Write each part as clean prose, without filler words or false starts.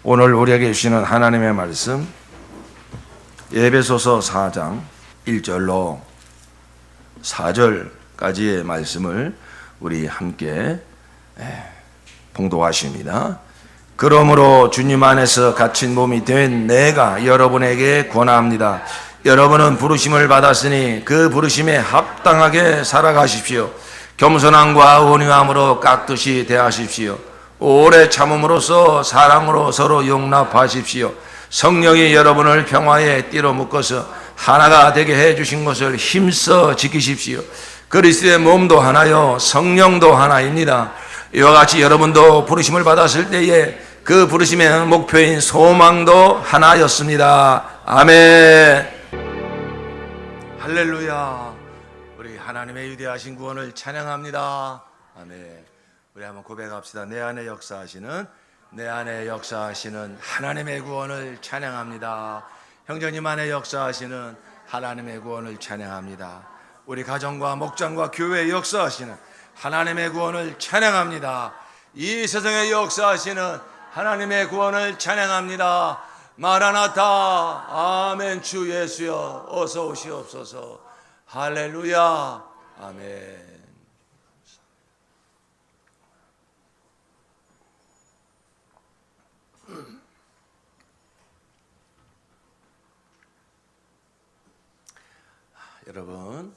오늘 우리에게 주시는 하나님의 말씀 에베소서 4장 1절로 4절까지의 말씀을 우리 함께 봉독하십니다. 그러므로 주님 안에서 갇힌 몸이 된 내가 여러분에게 권합니다. 여러분은 부르심을 받았으니 그 부르심에 합당하게 살아가십시오. 겸손함과 온유함으로 깍듯이 대하십시오. 오래 참음으로써 사랑으로 서로 용납하십시오. 성령이 여러분을 평화의 띠로 묶어서 하나가 되게 해주신 것을 힘써 지키십시오. 그리스도의 몸도 하나요 성령도 하나입니다. 이와 같이 여러분도 부르심을 받았을 때에 그 부르심의 목표인 소망도 하나였습니다. 아멘. 할렐루야. 우리 하나님의 위대하신 구원을 찬양합니다. 아멘. 우리 한번 고백합시다. 내 안에 역사하시는 하나님의 구원을 찬양합니다. 형제님 안에 역사하시는 하나님의 구원을 찬양합니다. 우리 가정과 목장과 교회에 역사하시는 하나님의 구원을 찬양합니다. 이 세상에 역사하시는 하나님의 구원을 찬양합니다. 마라나타. 아멘. 주 예수여 어서 오시옵소서. 할렐루야. 아멘. 여러분,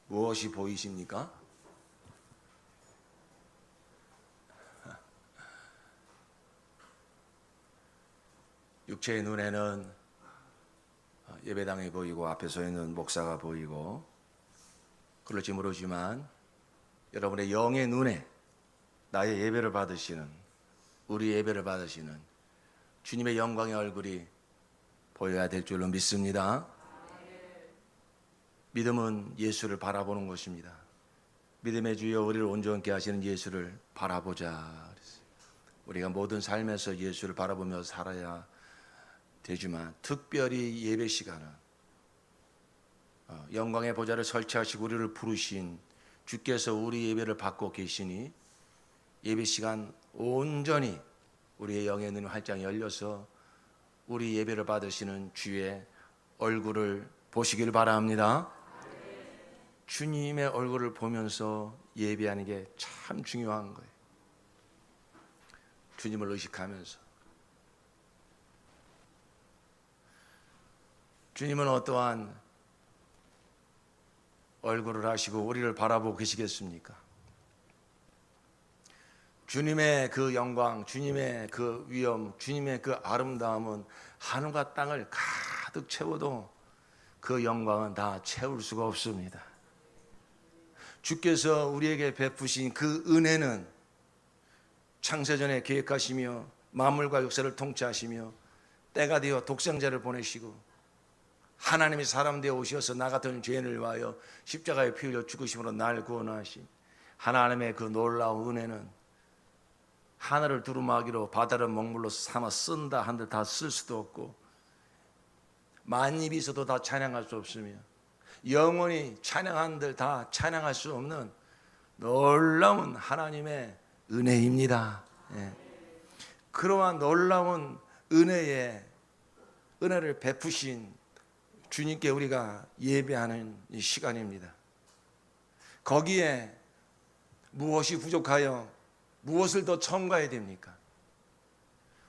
무엇이 보이십니까? 육체의 눈에는 예배당이 보이고 앞에 서 있는 목사가 보이고 그럴지 모르지만 여러분의 영의 눈에 나의 예배를 받으시는, 우리 예배를 받으시는 주님의 영광의 얼굴이 보여야 될 줄로 믿습니다. 믿음은 예수를 바라보는 것입니다. 믿음의 주여 우리를 온전케 하시는 예수를 바라보자. 우리가 모든 삶에서 예수를 바라보며 살아야 되지만 특별히 예배 시간은 영광의 보좌를 설치하시고 우리를 부르신 주께서 우리 예배를 받고 계시니 예배 시간 온전히 우리의 영의 눈이 활짝 열려서 우리 예배를 받으시는 주의 얼굴을 보시길 바랍니다. 주님의 얼굴을 보면서 예배하는 게 참 중요한 거예요. 주님을 의식하면서. 주님은 어떠한 얼굴을 하시고 우리를 바라보고 계시겠습니까? 주님의 그 영광, 주님의 그 위엄, 주님의 그 아름다움은 하늘과 땅을 가득 채워도 그 영광은 다 채울 수가 없습니다. 주께서 우리에게 베푸신 그 은혜는 창세전에 계획하시며 만물과 역사를 통치하시며 때가 되어 독생자를 보내시고 하나님이 사람 되어 오셔서 나 같은 죄인을 위하여 십자가에 피 흘려 죽으심으로 날 구원하신 하나님의 그 놀라운 은혜는 하늘을 두루마기로 바다를 먹물로 삼아 쓴다 한들 다 쓸 수도 없고 만입이 있어도 다 찬양할 수 없으며 영원히 찬양한들 다 찬양할 수 없는 놀라운 하나님의 은혜입니다. 예. 그러한 놀라운 은혜를 베푸신 주님께 우리가 예배하는 이 시간입니다. 거기에 무엇이 부족하여 무엇을 더 첨가해야 됩니까?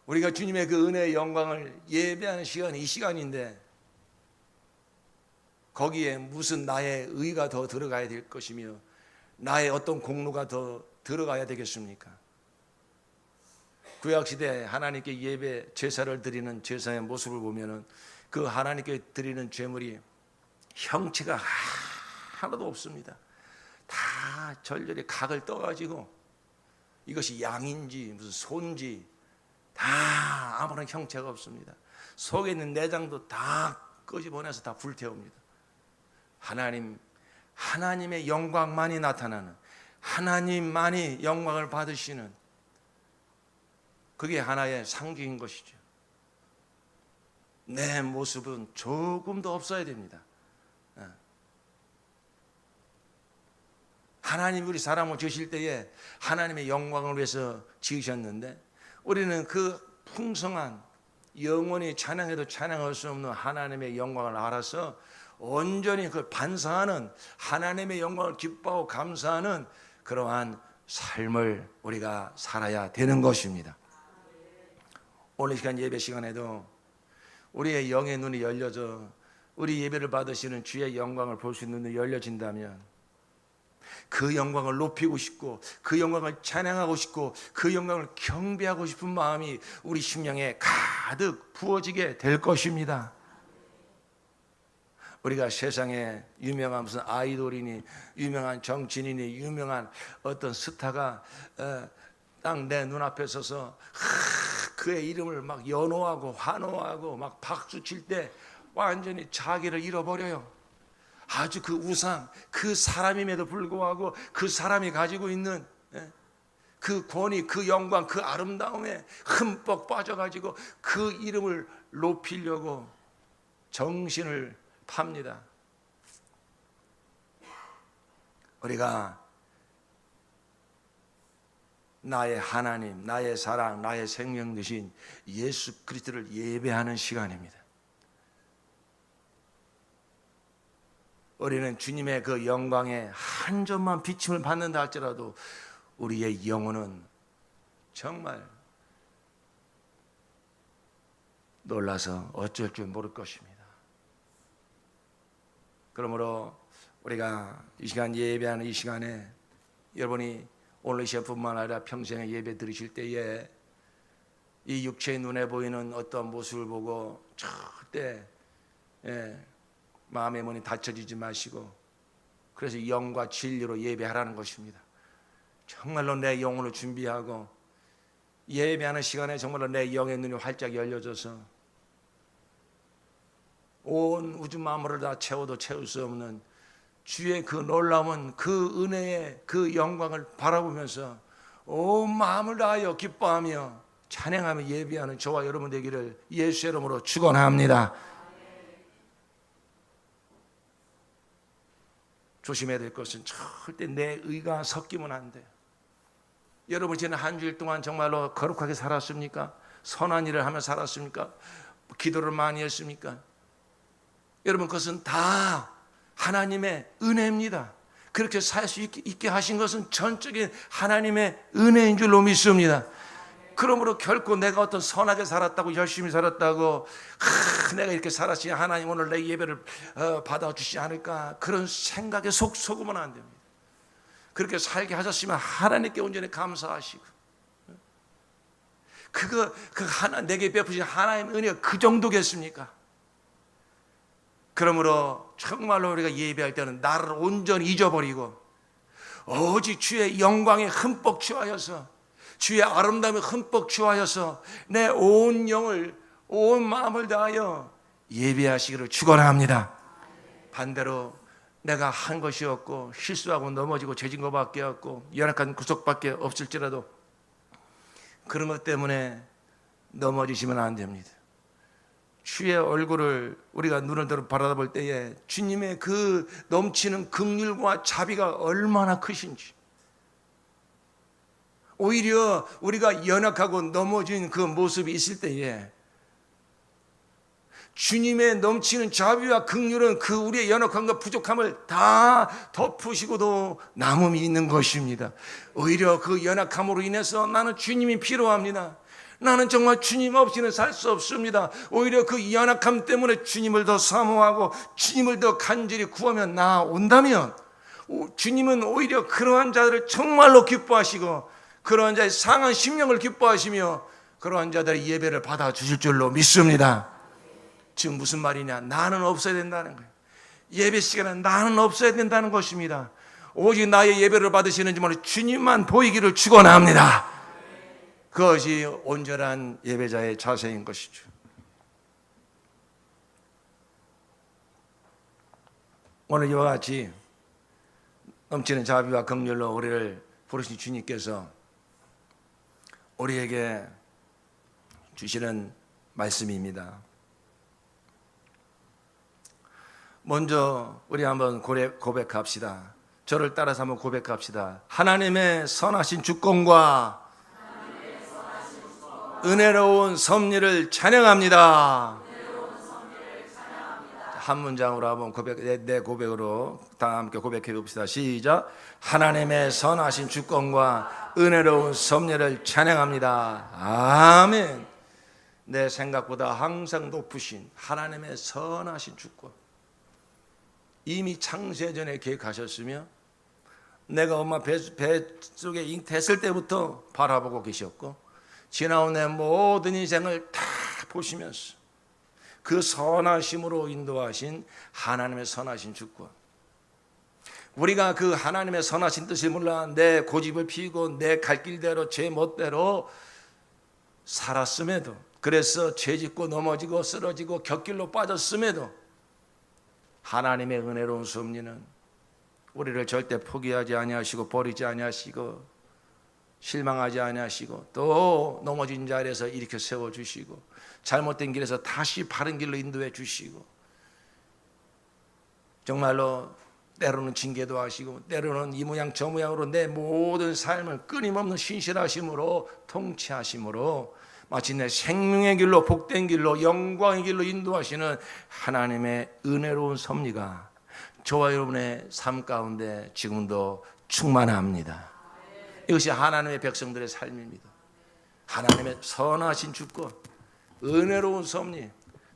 우리가 주님의 그 은혜의 영광을 예배하는 시간이 이 시간인데 거기에 무슨 나의 의가 더 들어가야 될 것이며 나의 어떤 공로가 더 들어가야 되겠습니까? 구약시대 하나님께 예배 제사를 드리는 제사의 모습을 보면은 그 하나님께 드리는 제물이 형체가 하나도 없습니다. 다 절절히 각을 떠가지고 이것이 양인지 무슨 소인지 다 아무런 형체가 없습니다. 속에 있는 내장도 다 끄집어내서 다 불태웁니다. 하나님의 영광만이 나타나는, 하나님만이 영광을 받으시는 그게 하나의 상징인 것이죠. 내 모습은 조금도 없어야 됩니다. 하나님 우리 사람을 지으실 때에 하나님의 영광을 위해서 지으셨는데 우리는 그 풍성한 영원히 찬양해도 찬양할 수 없는 하나님의 영광을 알아서 온전히 그 반사하는 하나님의 영광을 기뻐하고 감사하는 그러한 삶을 우리가 살아야 되는 것입니다. 오늘 시간 예배 시간에도 우리의 영의 눈이 열려져 우리 예배를 받으시는 주의 영광을 볼 수 있는 눈이 열려진다면 그 영광을 높이고 싶고 그 영광을 찬양하고 싶고 그 영광을 경배하고 싶은 마음이 우리 심령에 가득 부어지게 될 것입니다. 우리가 세상에 유명한 무슨 아이돌이니 유명한 정치인이니 유명한 어떤 스타가 딱 내 눈앞에 서서 그의 이름을 막 연호하고 환호하고 막 박수 칠 때 완전히 자기를 잃어버려요. 아주 그 우상, 그 사람임에도 불구하고 그 사람이 가지고 있는 그 권위, 그 영광, 그 아름다움에 흠뻑 빠져가지고 그 이름을 높이려고 정신을 팝니다. 우리가 나의 하나님, 나의 사랑, 나의 생명 되신 예수 그리스도를 예배하는 시간입니다. 우리는 주님의 그 영광에 한 점만 비침을 받는다 할지라도 우리의 영혼은 정말 놀라서 어쩔 줄 모를 것입니다. 그러므로 우리가 이 시간 예배하는 이 시간에 여러분이 오늘 이 시간뿐만 아니라 평생에 예배 드리실 때에 이 육체의 눈에 보이는 어떤 모습을 보고 절대 마음의 문이 닫혀지지 마시고 그래서 영과 진리로 예배하라는 것입니다. 정말로 내 영혼을 준비하고 예배하는 시간에 정말로 내 영의 눈이 활짝 열려져서 온 우주 만물을 다 채워도 채울 수 없는 주의 그 놀라운 그 은혜의 그 영광을 바라보면서 온 마음을 다하여 기뻐하며 찬양하며 예배하는 저와 여러분 되기를 예수의 이름으로 축원합니다. 조심해야 될 것은 절대 내 의가 섞이면 안 돼요. 여러분 지난 한 주일 동안 정말로 거룩하게 살았습니까? 선한 일을 하며 살았습니까? 기도를 많이 했습니까? 여러분 그것은 다 하나님의 은혜입니다. 그렇게 살 수 있게 하신 것은 전적인 하나님의 은혜인 줄로 믿습니다. 그러므로 결코 내가 어떤 선하게 살았다고 열심히 살았다고 내가 이렇게 살았으니 하나님 오늘 내 예배를 받아주시지 않을까 그런 생각에 속으면 안 됩니다. 그렇게 살게 하셨으면 하나님께 온전히 감사하시고 내게 베푸신 하나님의 은혜가 그 정도겠습니까? 그러므로 정말로 우리가 예배할 때는 나를 온전히 잊어버리고 오직 주의 영광에 흠뻑 취하여서 주의 아름다움에 흠뻑 취하여서 내 온 영을 온 마음을 다하여 예배하시기를 축원합니다. 반대로 내가 한 것이 없고 실수하고 넘어지고 죄진 것밖에 없고 연약한 구석밖에 없을지라도 그런 것 때문에 넘어지시면 안 됩니다. 주의 얼굴을 우리가 눈을 들어 바라볼 때에 주님의 그 넘치는 긍휼과 자비가 얼마나 크신지, 오히려 우리가 연약하고 넘어진 그 모습이 있을 때에 주님의 넘치는 자비와 긍휼은 그 우리의 연약함과 부족함을 다 덮으시고도 남음이 있는 것입니다. 오히려 그 연약함으로 인해서 나는 주님이 필요합니다. 나는 정말 주님 없이는 살 수 없습니다. 오히려 그 연약함 때문에 주님을 더 사모하고 주님을 더 간절히 구하며 나온다면 주님은 오히려 그러한 자들을 정말로 기뻐하시고 그러한 자의 상한 심령을 기뻐하시며 그러한 자들의 예배를 받아주실 줄로 믿습니다. 지금 무슨 말이냐? 나는 없어야 된다는 거예요. 예배 시간에 나는 없어야 된다는 것입니다. 오직 나의 예배를 받으시는지 모르는 주님만 보이기를 축원합니다. 그것이 온전한 예배자의 자세인 것이죠. 오늘 이와 같이 넘치는 자비와 긍휼로 우리를 부르신 주님께서 우리에게 주시는 말씀입니다. 먼저 우리 한번 고백합시다. 저를 따라서 한번 고백합시다. 하나님의 선하신 주권과 은혜로운 섭리를 찬양합니다. 한 문장으로 한번 내 고백으로 다 함께 고백해 봅시다. 시작. 하나님의 선하신 주권과 은혜로운 섭리를 찬양합니다. 아멘. 내 생각보다 항상 높으신 하나님의 선하신 주권, 이미 창세전에 계획하셨으며 내가 엄마 배 속에 잉태했을 때부터 바라보고 계셨고 지나온 내 모든 인생을 다 보시면서 그 선하심으로 인도하신 하나님의 선하신 주권, 우리가 그 하나님의 선하신 뜻을 몰라 내 고집을 피우고 내 갈 길대로 제 멋대로 살았음에도, 그래서 죄짓고 넘어지고 쓰러지고 곁길로 빠졌음에도 하나님의 은혜로운 섭리는 우리를 절대 포기하지 아니하시고 버리지 아니하시고 실망하지 아니하시고 또 넘어진 자리에서 일으켜 세워주시고 잘못된 길에서 다시 바른 길로 인도해 주시고 정말로 때로는 징계도 하시고 때로는 이 모양 저 모양으로 내 모든 삶을 끊임없는 신실하심으로 통치하심으로 마치 내 생명의 길로 복된 길로 영광의 길로 인도하시는 하나님의 은혜로운 섭리가 저와 여러분의 삶 가운데 지금도 충만합니다. 이것이 하나님의 백성들의 삶입니다. 하나님의 선하신 주권, 은혜로운 섭리.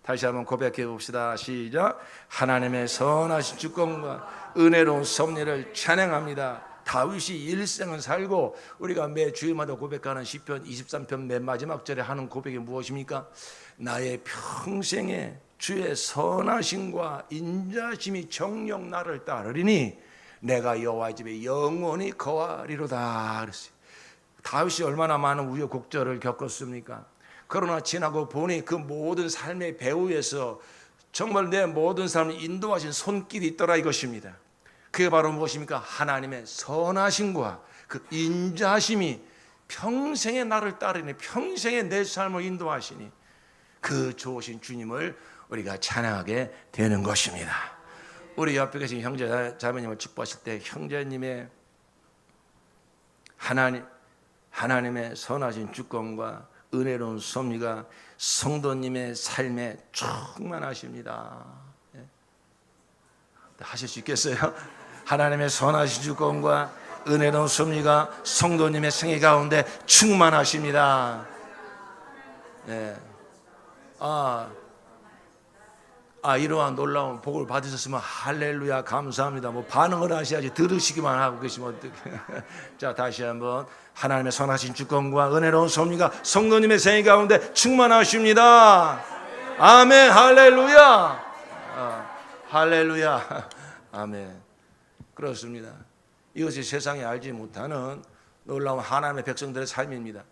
다시 한번 고백해 봅시다. 시작. 하나님의 선하신 주권과 은혜로운 섭리를 찬양합니다. 다윗이 일생을 살고 우리가 매 주일마다 고백하는 시편 23편 맨 마지막 절에 하는 고백이 무엇입니까? 나의 평생에 주의 선하심과 인자심이 정녕 나를 따르리니 내가 여호와의 집에 영원히 거하리로다 그랬어요. 다윗이 얼마나 많은 우여곡절을 겪었습니까? 그러나 지나고 보니 그 모든 삶의 배후에서 정말 내 모든 삶을 인도하신 손길이 있더라 이것입니다. 그게 바로 무엇입니까? 하나님의 선하심과 그 인자심이 평생에 나를 따르니 평생에 내 삶을 인도하시니 그 좋으신 주님을 우리가 찬양하게 되는 것입니다. 우리 옆에 계신 형제 자매님을 축복하실 때 형제님의 하나님의 선하신 주권과 은혜로운 섭리가 성도님의 삶에 충만하십니다. 하실 수 있겠어요? 하나님의 선하신 주권과 은혜로운 섭리가 성도님의 생애 가운데 충만하십니다. 네. 이러한 놀라운 복을 받으셨으면 할렐루야 감사합니다. 뭐 반응을 하셔야지 들으시기만 하고 계시면 어떡해. 자, 다시 한번 하나님의 선하신 주권과 은혜로운 섭리가 성도님의 생애 가운데 충만하십니다. 아멘. 할렐루야. 할렐루야. 아멘. 그렇습니다. 이것이 세상이 알지 못하는 놀라운 하나님의 백성들의 삶입니다.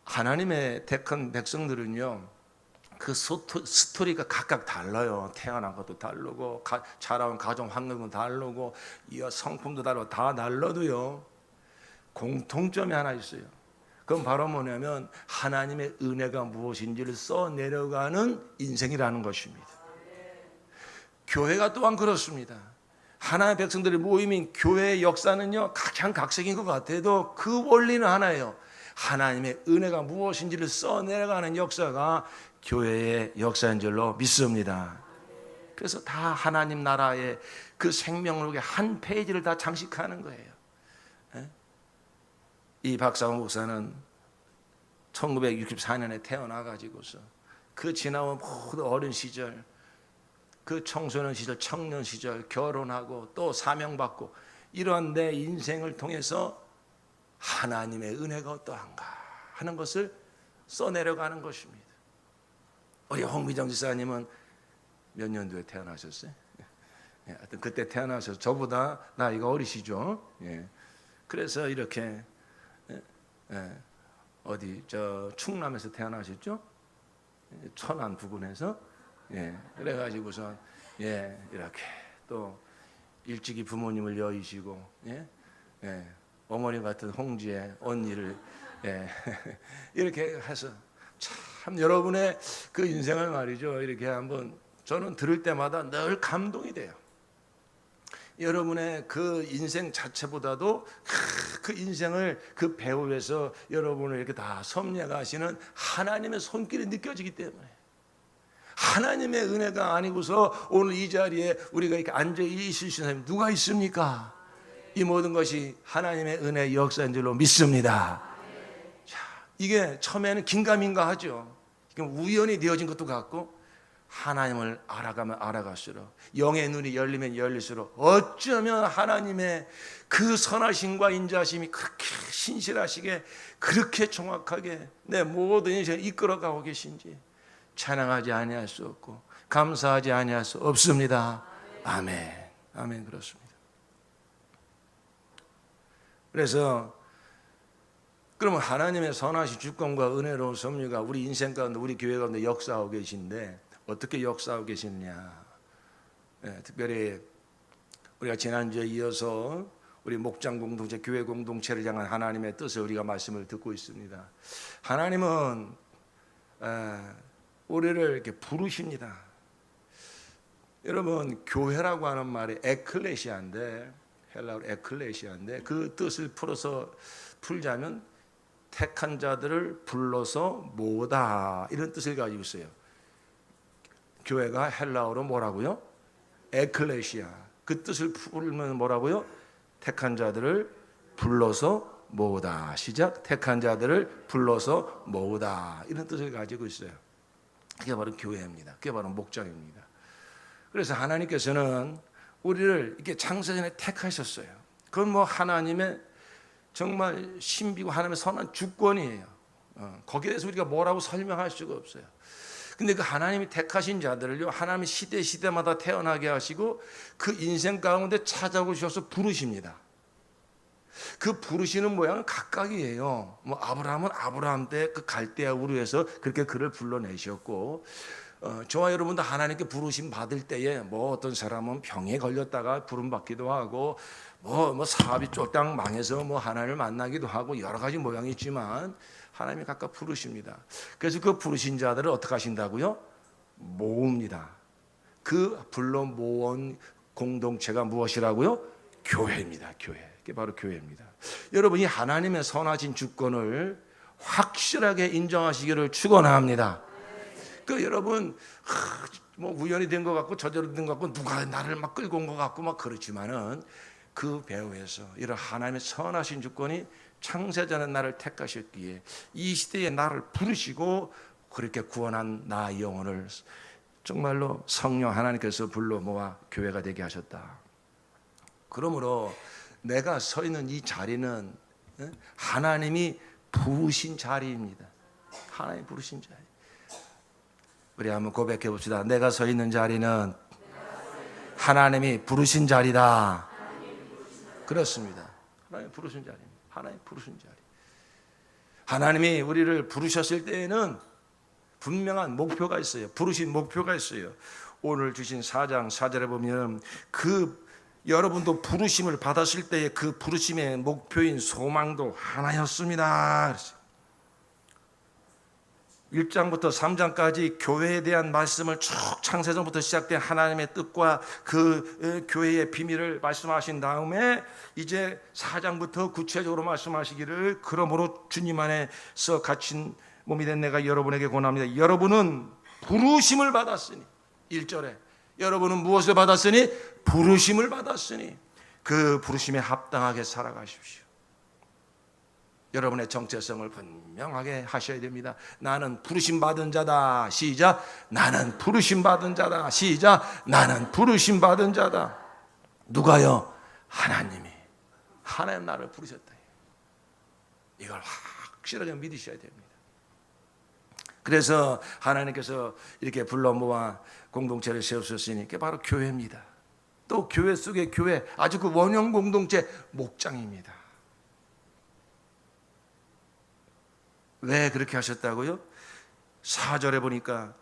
하나님의 택한 백성들은요, 그 스토리가 각각 달라요. 태어난 것도 다르고 자라온 가정 환경도 다르고 성품도 다르고 다 달라도요 공통점이 하나 있어요. 그건 바로 뭐냐면 하나님의 은혜가 무엇인지를 써내려가는 인생이라는 것입니다. 교회가 또한 그렇습니다. 하나님의 백성들의 모임인 교회의 역사는요 각양각색인 것 같아도 그 원리는 하나예요. 하나님의 은혜가 무엇인지를 써내려가는 역사가 교회의 역사인 줄로 믿습니다. 그래서 다 하나님 나라의 그 생명록의 한 페이지를 다 장식하는 거예요. 이 박상호 목사는 1964년에 태어나가지고서 그 지나온 모든 어린 시절, 그 청소년 시절, 청년 시절, 결혼하고 또 사명받고 이러한 내 인생을 통해서 하나님의 은혜가 어떠한가 하는 것을 써내려가는 것입니다. 우리 홍미정 지사님은 몇 년도에 태어나셨어요? 하여튼 그때 태어나셔서 저보다 나이가 어리시죠. 그래서 이렇게 어디 저 충남에서 태어나셨죠? 천안 부근에서 그래가지고서 이렇게 또 일찍이 부모님을 여의시고 어머니 같은 홍지의 언니를 이렇게 해서 참 여러분의 그 인생을 말이죠 이렇게 한번 저는 들을 때마다 늘 감동이 돼요. 여러분의 그 인생 자체보다도 그 인생을 그 배후에서 여러분을 이렇게 다 섭리하시는 하나님의 손길이 느껴지기 때문에, 하나님의 은혜가 아니고서 오늘 이 자리에 우리가 이렇게 앉아 있을 수 있는 사람이 누가 있습니까? 이 모든 것이 하나님의 은혜의 역사인 줄로 믿습니다. 자, 이게 처음에는 긴가민가 하죠. 우연히 되어진 것도 같고, 하나님을 알아가면 알아갈수록, 영의 눈이 열리면 열릴수록 어쩌면 하나님의 그 선하심과 인자심이 그렇게 신실하시게, 그렇게 정확하게 내 모든 인생을 이끌어가고 계신지 찬양하지 아니할 수 없고 감사하지 아니할 수 없습니다. 아멘. 아멘. 그렇습니다. 그래서 그러면 하나님의 선하신 주권과 은혜로운 섭리가 우리 인생 가운데, 우리 교회 가운데 역사하고 계신데, 어떻게 역사하고 계시느냐? 특별히 우리가 지난주에 이어서 우리 목장 공동체, 교회 공동체를 향한 하나님의 뜻을 우리가 말씀을 듣고 있습니다. 하나님은 우리를 이렇게 부르십니다. 여러분, 교회라고 하는 말이 에클레시아인데, 헬라어로 에클레시아인데, 그 뜻을 풀자면 택한 자들을 불러서 모으다, 이런 뜻을 가지고 있어요. 교회가 헬라어로 뭐라고요? 에클레시아. 그 뜻을 풀면 뭐라고요? 택한 자들을 불러서 모으다. 시작. 택한 자들을 불러서 모으다, 이런 뜻을 가지고 있어요. 그게 바로 교회입니다. 그게 바로 목장입니다. 그래서 하나님께서는 우리를 이렇게 창세전에 택하셨어요. 그건 뭐 하나님의 정말 신비고 하나님의 선한 주권이에요. 거기에 대해서 우리가 뭐라고 설명할 수가 없어요. 근데 그 하나님이 택하신 자들을요, 하나님이 시대마다 태어나게 하시고 그 인생 가운데 찾아오셔서 부르십니다. 그 부르시는 모양은 각각이에요. 뭐 아브라함은 아브라함 때 그 갈대아 우르에서 그렇게 그를 불러내셨고, 저와 여러분도 하나님께 부르심 받을 때에 뭐 어떤 사람은 병에 걸렸다가 부름 받기도 하고, 뭐 사업이 쫄딱 망해서 뭐 하나님을 만나기도 하고, 여러 가지 모양이 있지만 하나님이 각각 부르십니다. 그래서 그 부르신 자들을 어떻게 하신다고요? 모읍니다. 그 불러 모은 공동체가 무엇이라고요? 교회입니다. 교회. 그게 바로 교회입니다. 여러분이 하나님의 선하신 주권을 확실하게 인정하시기를 축원합니다. 그 여러분, 뭐 우연히 된 것 같고 저절로 된 것 같고 누가 나를 막 끌고 온 것 같고 막 그렇지만은, 그 배후에서 이런 하나님의 선하신 주권이 창세전에 나를 택하셨기에 이 시대에 나를 부르시고 그렇게 구원한 나 영혼을 정말로 성령 하나님께서 불러 모아 교회가 되게 하셨다. 그러므로 내가 서 있는 이 자리는 하나님이 부르신 자리입니다. 하나님이 부르신 자리. 우리 한번 고백해 봅시다. 내가 서 있는 자리는 하나님이 부르신 자리다. 그렇습니다. 하나님이 부르신 자리입니다. 하나님 부르신 자리. 하나님이 우리를 부르셨을 때에는 분명한 목표가 있어요. 부르신 목표가 있어요. 오늘 주신 4장 4절에 보면 그 여러분도 부르심을 받았을 때의 그 부르심의 목표인 소망도 하나였습니다. 1장부터 3장까지 교회에 대한 말씀을 쭉 창세전부터 시작된 하나님의 뜻과 그 교회의 비밀을 말씀하신 다음에 이제 4장부터 구체적으로 말씀하시기를, 그러므로 주님 안에서 갇힌 몸이 된 내가 여러분에게 권합니다. 여러분은 부르심을 받았으니, 1절에 여러분은 무엇을 받았으니? 부르심을 받았으니 그 부르심에 합당하게 살아가십시오. 여러분의 정체성을 분명하게 하셔야 됩니다. 나는 부르심 받은 자다. 시작. 나는 부르심 받은 자다. 시작. 나는 부르심 받은 자다. 누가요? 하나님이. 하나님 나를 부르셨다. 이걸 확실하게 믿으셔야 됩니다. 그래서 하나님께서 이렇게 불러 모아 공동체를 세우셨으니 그게 바로 교회입니다. 또 교회 속의 교회, 아주 그 원형 공동체 목장입니다. 왜 그렇게 하셨다고요? 4절에 보니까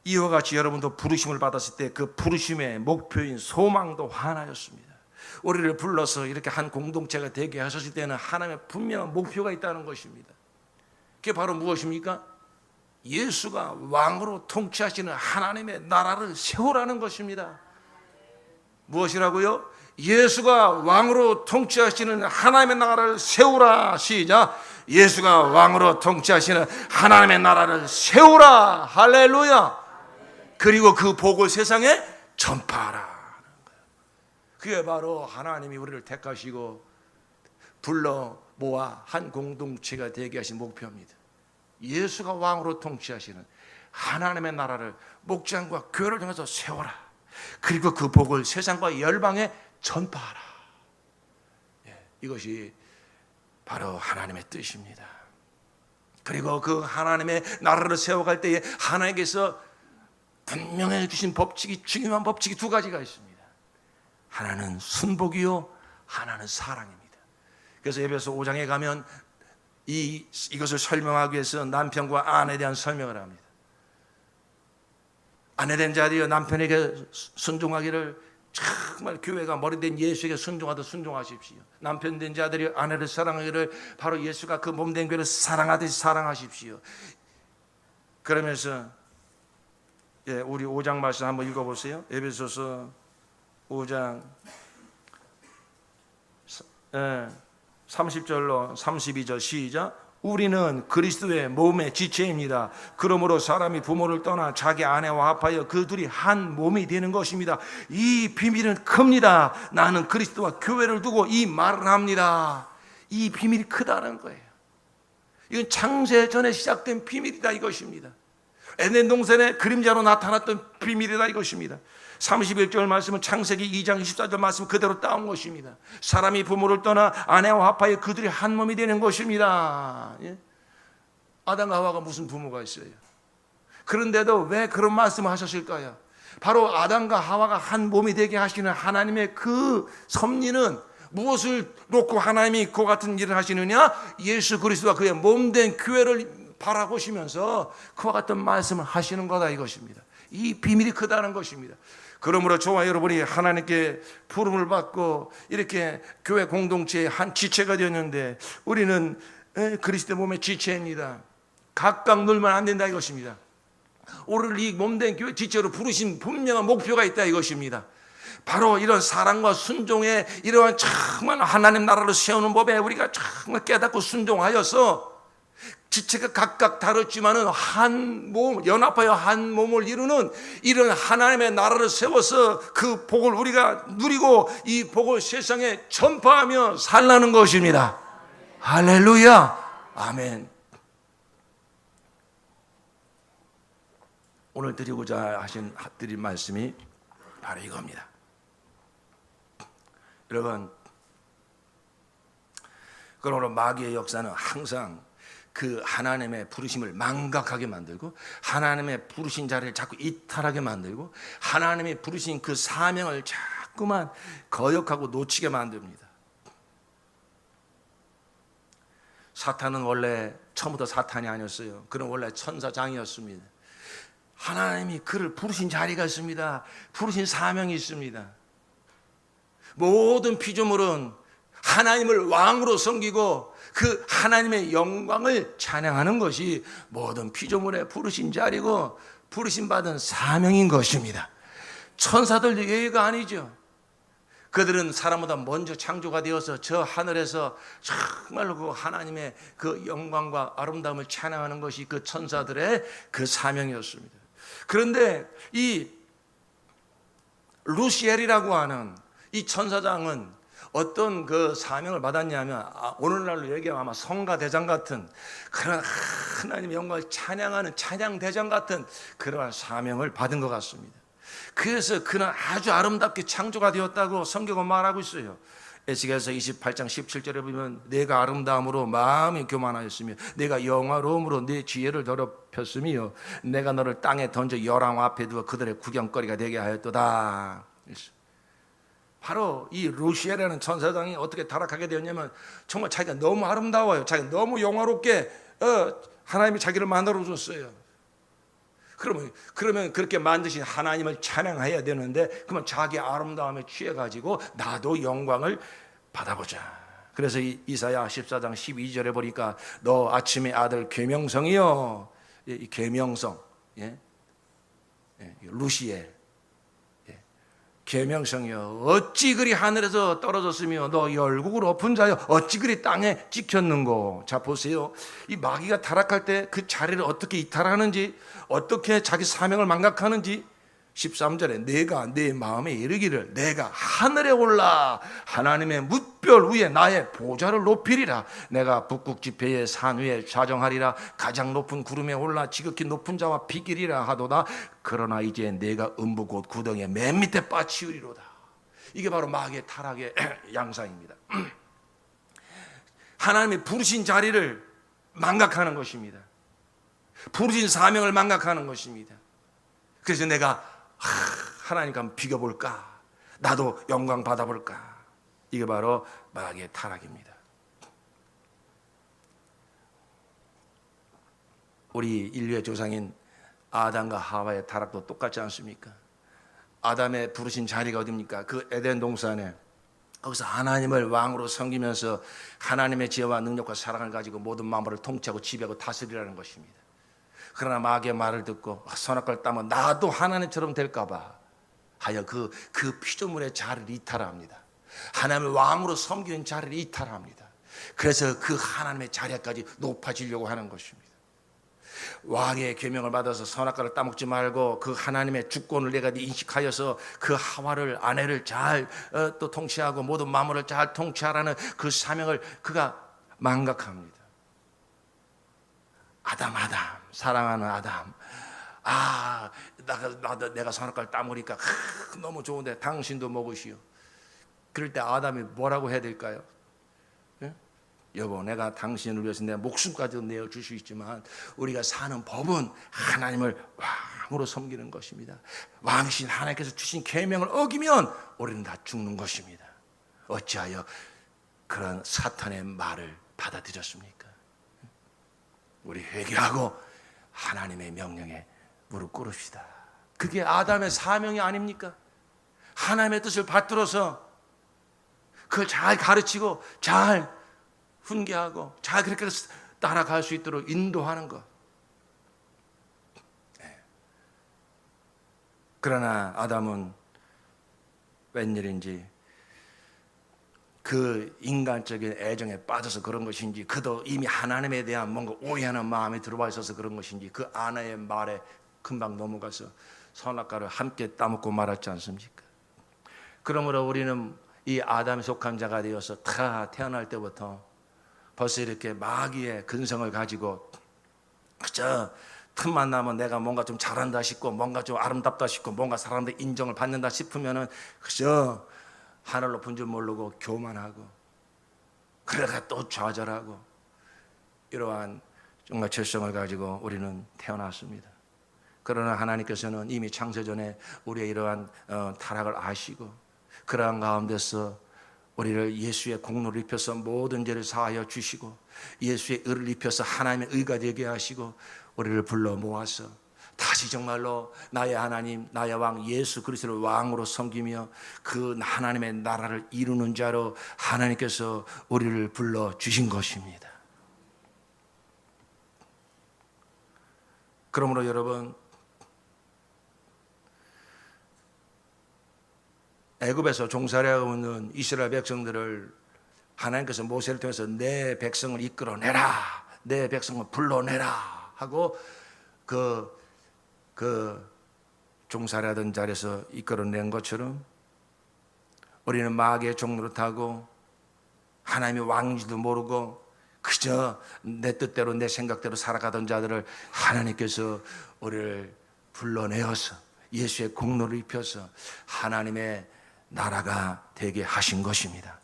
이와 같이 여러분도 부르심을 받았을 때 그 부르심의 목표인 소망도 하나였습니다. 우리를 불러서 이렇게 한 공동체가 되게 하셨을 때는 하나님의 분명한 목표가 있다는 것입니다. 그게 바로 무엇입니까? 예수가 왕으로 통치하시는 하나님의 나라를 세우라는 것입니다. 무엇이라고요? 예수가 왕으로 통치하시는 하나님의 나라를 세우라. 시작. 예수가 왕으로 통치하시는 하나님의 나라를 세우라. 할렐루야. 그리고 그 복을 세상에 전파하라. 그게 바로 하나님이 우리를 택하시고 불러 모아 한 공동체가 되게 하신 목표입니다. 예수가 왕으로 통치하시는 하나님의 나라를 목장과 교회를 통해서 세워라. 그리고 그 복을 세상과 열방에 전파하라. 이것이 바로 하나님의 뜻입니다. 그리고 그 하나님의 나라를 세워갈 때에 하나님께서 분명히 주신 법칙이, 중요한 법칙이 두 가지가 있습니다. 하나는 순복이요, 하나는 사랑입니다. 그래서 에베소 5장에 가면 이것을 설명하기 위해서 남편과 아내에 대한 설명을 합니다. 아내된 자들이여 남편에게 순종하기를, 정말 교회가 머리된 예수에게 순종하듯 순종하십시오. 남편된 자들이 아내를 사랑하기를 바로 예수가 그 몸된 교회를 사랑하듯이 사랑하십시오. 그러면서 우리 5장 말씀 한번 읽어보세요. 에베소서 5장 30절로 32절 시작. 우리는 그리스도의 몸의 지체입니다. 그러므로 사람이 부모를 떠나 자기 아내와 합하여 그 둘이 한 몸이 되는 것입니다. 이 비밀은 큽니다. 나는 그리스도와 교회를 두고 이 말을 합니다. 이 비밀이 크다는 거예요. 이건 창세 전에 시작된 비밀이다 이것입니다. 에덴 동산의 그림자로 나타났던 비밀이다 이것입니다. 31절 말씀은 창세기 2장 24절 말씀 그대로 따온 것입니다. 사람이 부모를 떠나 아내와 합하여 그들이 한 몸이 되는 것입니다. 아담과 하와가 무슨 부모가 있어요? 그런데도 왜 그런 말씀을 하셨을까요? 바로 아담과 하와가 한 몸이 되게 하시는 하나님의 그 섭리는 무엇을 놓고 하나님이 그와 같은 일을 하시느냐? 예수 그리스도와 그의 몸된 교회를 바라보시면서 그와 같은 말씀을 하시는 거다 이것입니다. 이 비밀이 크다는 것입니다. 그러므로 저와 여러분이 하나님께 부름을 받고 이렇게 교회 공동체의 한 지체가 되었는데 우리는 그리스도 몸의 지체입니다. 각각 놀면 안 된다 이것입니다. 오늘 이 몸된 교회 지체로 부르신 분명한 목표가 있다 이것입니다. 바로 이런 사랑과 순종의 이러한 정말 하나님 나라를 세우는 법에 우리가 정말 깨닫고 순종하여서 지체가 각각 다르지만은 한 몸, 연합하여 한 몸을 이루는 이런 하나님의 나라를 세워서 그 복을 우리가 누리고 이 복을 세상에 전파하며 살라는 것입니다. 할렐루야. 아멘. 오늘 드리고자 드릴 말씀이 바로 이겁니다. 여러분, 그러므로 마귀의 역사는 항상 그 하나님의 부르심을 망각하게 만들고 하나님의 부르신 자리를 자꾸 이탈하게 만들고 하나님이 부르신 그 사명을 자꾸만 거역하고 놓치게 만듭니다. 사탄은 원래 처음부터 사탄이 아니었어요. 그는 원래 천사장이었습니다. 하나님이 그를 부르신 자리가 있습니다. 부르신 사명이 있습니다. 모든 피조물은 하나님을 왕으로 섬기고 그 하나님의 영광을 찬양하는 것이 모든 피조물의 부르신 자리고 부르심 받은 사명인 것입니다. 천사들도 예외가 아니죠. 그들은 사람보다 먼저 창조가 되어서 저 하늘에서 정말로 그 하나님의 그 영광과 아름다움을 찬양하는 것이 그 천사들의 그 사명이었습니다. 그런데 이 루시엘이라고 하는 이 천사장은 어떤 그 사명을 받았냐면 오늘날로 얘기하면 아마 성가대장 같은 그런 하나님의 영광을 찬양하는 찬양대장 같은 그러한 사명을 받은 것 같습니다. 그래서 그는 아주 아름답게 창조가 되었다고 성경은 말하고 있어요. 에스겔서 28장 17절에 보면 내가 아름다움으로 마음이 교만하였으며 내가 영화로움으로 내 지혜를 더럽혔으며 내가 너를 땅에 던져 열왕 앞에 두어 그들의 구경거리가 되게 하였도다. 바로 이 루시엘이라는 천사장이 어떻게 타락하게 되었냐면 정말 자기가 너무 아름다워요. 자기가 너무 영화롭게 하나님이 자기를 만들어줬어요. 그러면 그렇게 만드신 하나님을 찬양해야 되는데 그러면 자기 아름다움에 취해가지고 나도 영광을 받아보자. 그래서 이사야 14장 12절에 보니까 너 아침의 아들 계명성이요. 이 계명성 루시엘 계명성이여 어찌 그리 하늘에서 떨어졌으며 너 열국을 엎은 자여 어찌 그리 땅에 찍혔는고. 자 보세요, 이 마귀가 타락할 때 그 자리를 어떻게 이탈하는지, 어떻게 자기 사명을 망각하는지. 13절에 내가 내 마음에 이르기를 내가 하늘에 올라 하나님의 뭇별 위에 나의 보좌를 높이리라. 내가 북극 지폐의 산 위에 좌정하리라. 가장 높은 구름에 올라 지극히 높은 자와 비기리라 하도다. 그러나 이제 내가 음부 곧 구덩이의 맨 밑에 빠치우리로다. 이게 바로 마귀의 타락의 양상입니다. 하나님이 부르신 자리를 망각하는 것입니다. 부르신 사명을 망각하는 것입니다. 그래서 내가 하나님과 한번 비교볼까, 나도 영광 받아볼까. 이게 바로 마귀의 타락입니다. 우리 인류의 조상인 아담과 하와의 타락도 똑같지 않습니까? 아담의 부르신 자리가 어디입니까? 그 에덴 동산에, 거기서 하나님을 왕으로 섬기면서 하나님의 지혜와 능력과 사랑을 가지고 모든 만물을 통치하고 지배하고 다스리라는 것입니다. 그러나 마귀의 말을 듣고 선악과를 따면 나도 하나님처럼 될까봐 하여 그 피조물의 자리를 이탈합니다. 하나님을 왕으로 섬기는 자리를 이탈합니다. 그래서 그 하나님의 자리까지 높아지려고 하는 것입니다. 왕의 계명을 받아서 선악과를 따먹지 말고 그 하나님의 주권을 내가 인식하여서 그 하와를, 아내를 잘 또 통치하고 모든 만물을 잘 통치하라는 그 사명을 그가 망각합니다. 아담, 사랑하는 아담, 내가 선악과를 따먹으니까 너무 좋은데 당신도 먹으시오. 그럴 때 아담이 뭐라고 해야 될까요? 예? 여보, 내가 당신을 위해서 내 목숨까지도 내어줄 수 있지만 우리가 사는 법은 하나님을 왕으로 섬기는 것입니다. 왕이신 하나님께서 주신 계명을 어기면 우리는 다 죽는 것입니다. 어찌하여 그런 사탄의 말을 받아들였습니까? 우리 회개하고 하나님의 명령에 무릎 꿇읍시다. 그게 아담의 사명이 아닙니까? 하나님의 뜻을 받들어서 그걸 잘 가르치고 잘 훈계하고 잘 그렇게 따라갈 수 있도록 인도하는 것. 그러나 아담은 웬일인지 그 인간적인 애정에 빠져서 그런 것인지, 그도 이미 하나님에 대한 뭔가 오해하는 마음이 들어와 있어서 그런 것인지, 그 아내의 말에 금방 넘어가서 선악과를 함께 따먹고 말았지 않습니까? 그러므로 우리는 이 아담에 속한 자가 되어서 다 태어날 때부터 벌써 이렇게 마귀의 근성을 가지고 그저 틈만 나면 내가 뭔가 좀 잘한다 싶고 뭔가 좀 아름답다 싶고 뭔가 사람들 인정을 받는다 싶으면은 그저 하늘 높은 줄 모르고 교만하고 그러다가 또 좌절하고 이러한 정말 죄성을 가지고 우리는 태어났습니다. 그러나 하나님께서는 이미 창세전에 우리의 이러한 타락을 아시고 그러한 가운데서 우리를 예수의 공로를 입혀서 모든 죄를 사하여 주시고 예수의 의를 입혀서 하나님의 의가 되게 하시고 우리를 불러 모아서 다시 정말로 나의 하나님, 나의 왕 예수 그리스도를 왕으로 섬기며 그 하나님의 나라를 이루는 자로 하나님께서 우리를 불러 주신 것입니다. 그러므로 여러분, 애굽에서 종살이하고 있는 이스라엘 백성들을 하나님께서 모세를 통해서 내 백성을 이끌어내라, 내 백성을 불러내라 하고 그 종살이하던 자리에서 이끌어낸 것처럼 우리는 마귀의 종로를 타고 하나님의 왕인지도 모르고 그저 내 뜻대로 내 생각대로 살아가던 자들을 하나님께서 우리를 불러내어서 예수의 공로를 입혀서 하나님의 나라가 되게 하신 것입니다.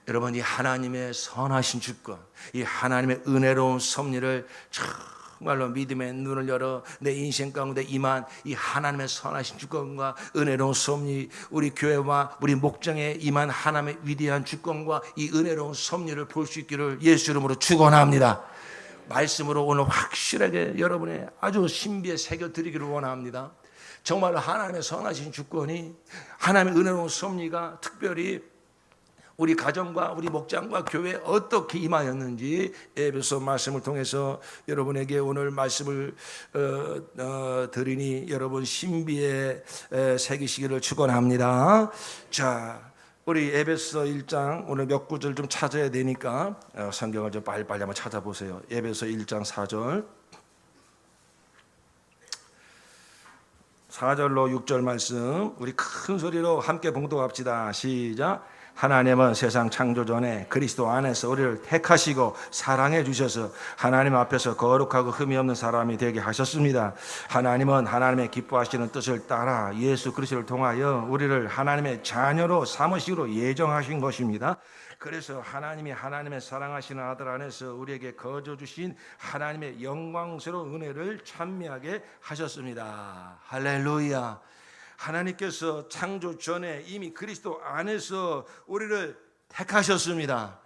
여러분, 이 하나님의 선하신 주권, 이 하나님의 은혜로운 섭리를 정말로 믿음의 눈을 열어 내 인생 가운데 임한 이 하나님의 선하신 주권과 은혜로운 섭리, 우리 교회와 우리 목장에 임한 하나님의 위대한 주권과 이 은혜로운 섭리를 볼 수 있기를 예수 이름으로 축원합니다. 말씀으로 오늘 확실하게 여러분의 아주 신비에 새겨드리기를 원합니다. 정말 하나님의 선하신 주권이, 하나님의 은혜로운 섭리가 특별히 우리 가정과 우리 목장과 교회에 어떻게 임하였는지 에베소 말씀을 통해서 여러분에게 오늘 말씀을 드리니 여러분 신비에 새기시기를 축원합니다. 자, 우리 에베소 1장 오늘 몇 구절 좀 찾아야 되니까 성경을 좀 빨리빨리 한번 찾아보세요. 에베소 1장 4절 4절로 6절 말씀 우리 큰 소리로 함께 봉독합시다. 시작. 하나님은 세상 창조 전에 그리스도 안에서 우리를 택하시고 사랑해 주셔서 하나님 앞에서 거룩하고 흠이 없는 사람이 되게 하셨습니다. 하나님은 하나님의 기뻐하시는 뜻을 따라 예수 그리스도를 통하여 우리를 하나님의 자녀로 삼으시기로 예정하신 것입니다. 그래서 하나님이 하나님의 사랑하시는 아들 안에서 우리에게 거저 주신 하나님의 영광스러운 은혜를 찬미하게 하셨습니다. 할렐루야. 하나님께서 창조 전에 이미 그리스도 안에서 우리를 택하셨습니다.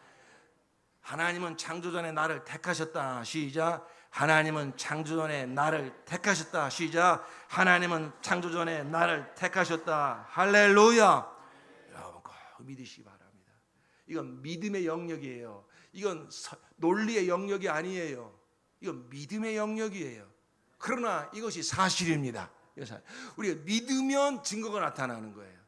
하나님은 창조 전에 나를 택하셨다. 시작. 하나님은 창조 전에 나를 택하셨다. 시작. 하나님은 창조 전에 나를 택하셨다. 할렐루야. 여러분 꼭 믿으시기 바랍니다. 이건 믿음의 영역이에요. 이건 논리의 영역이 아니에요. 이건 믿음의 영역이에요. 그러나 이것이 사실입니다. 우리가 믿으면 증거가 나타나는 거예요.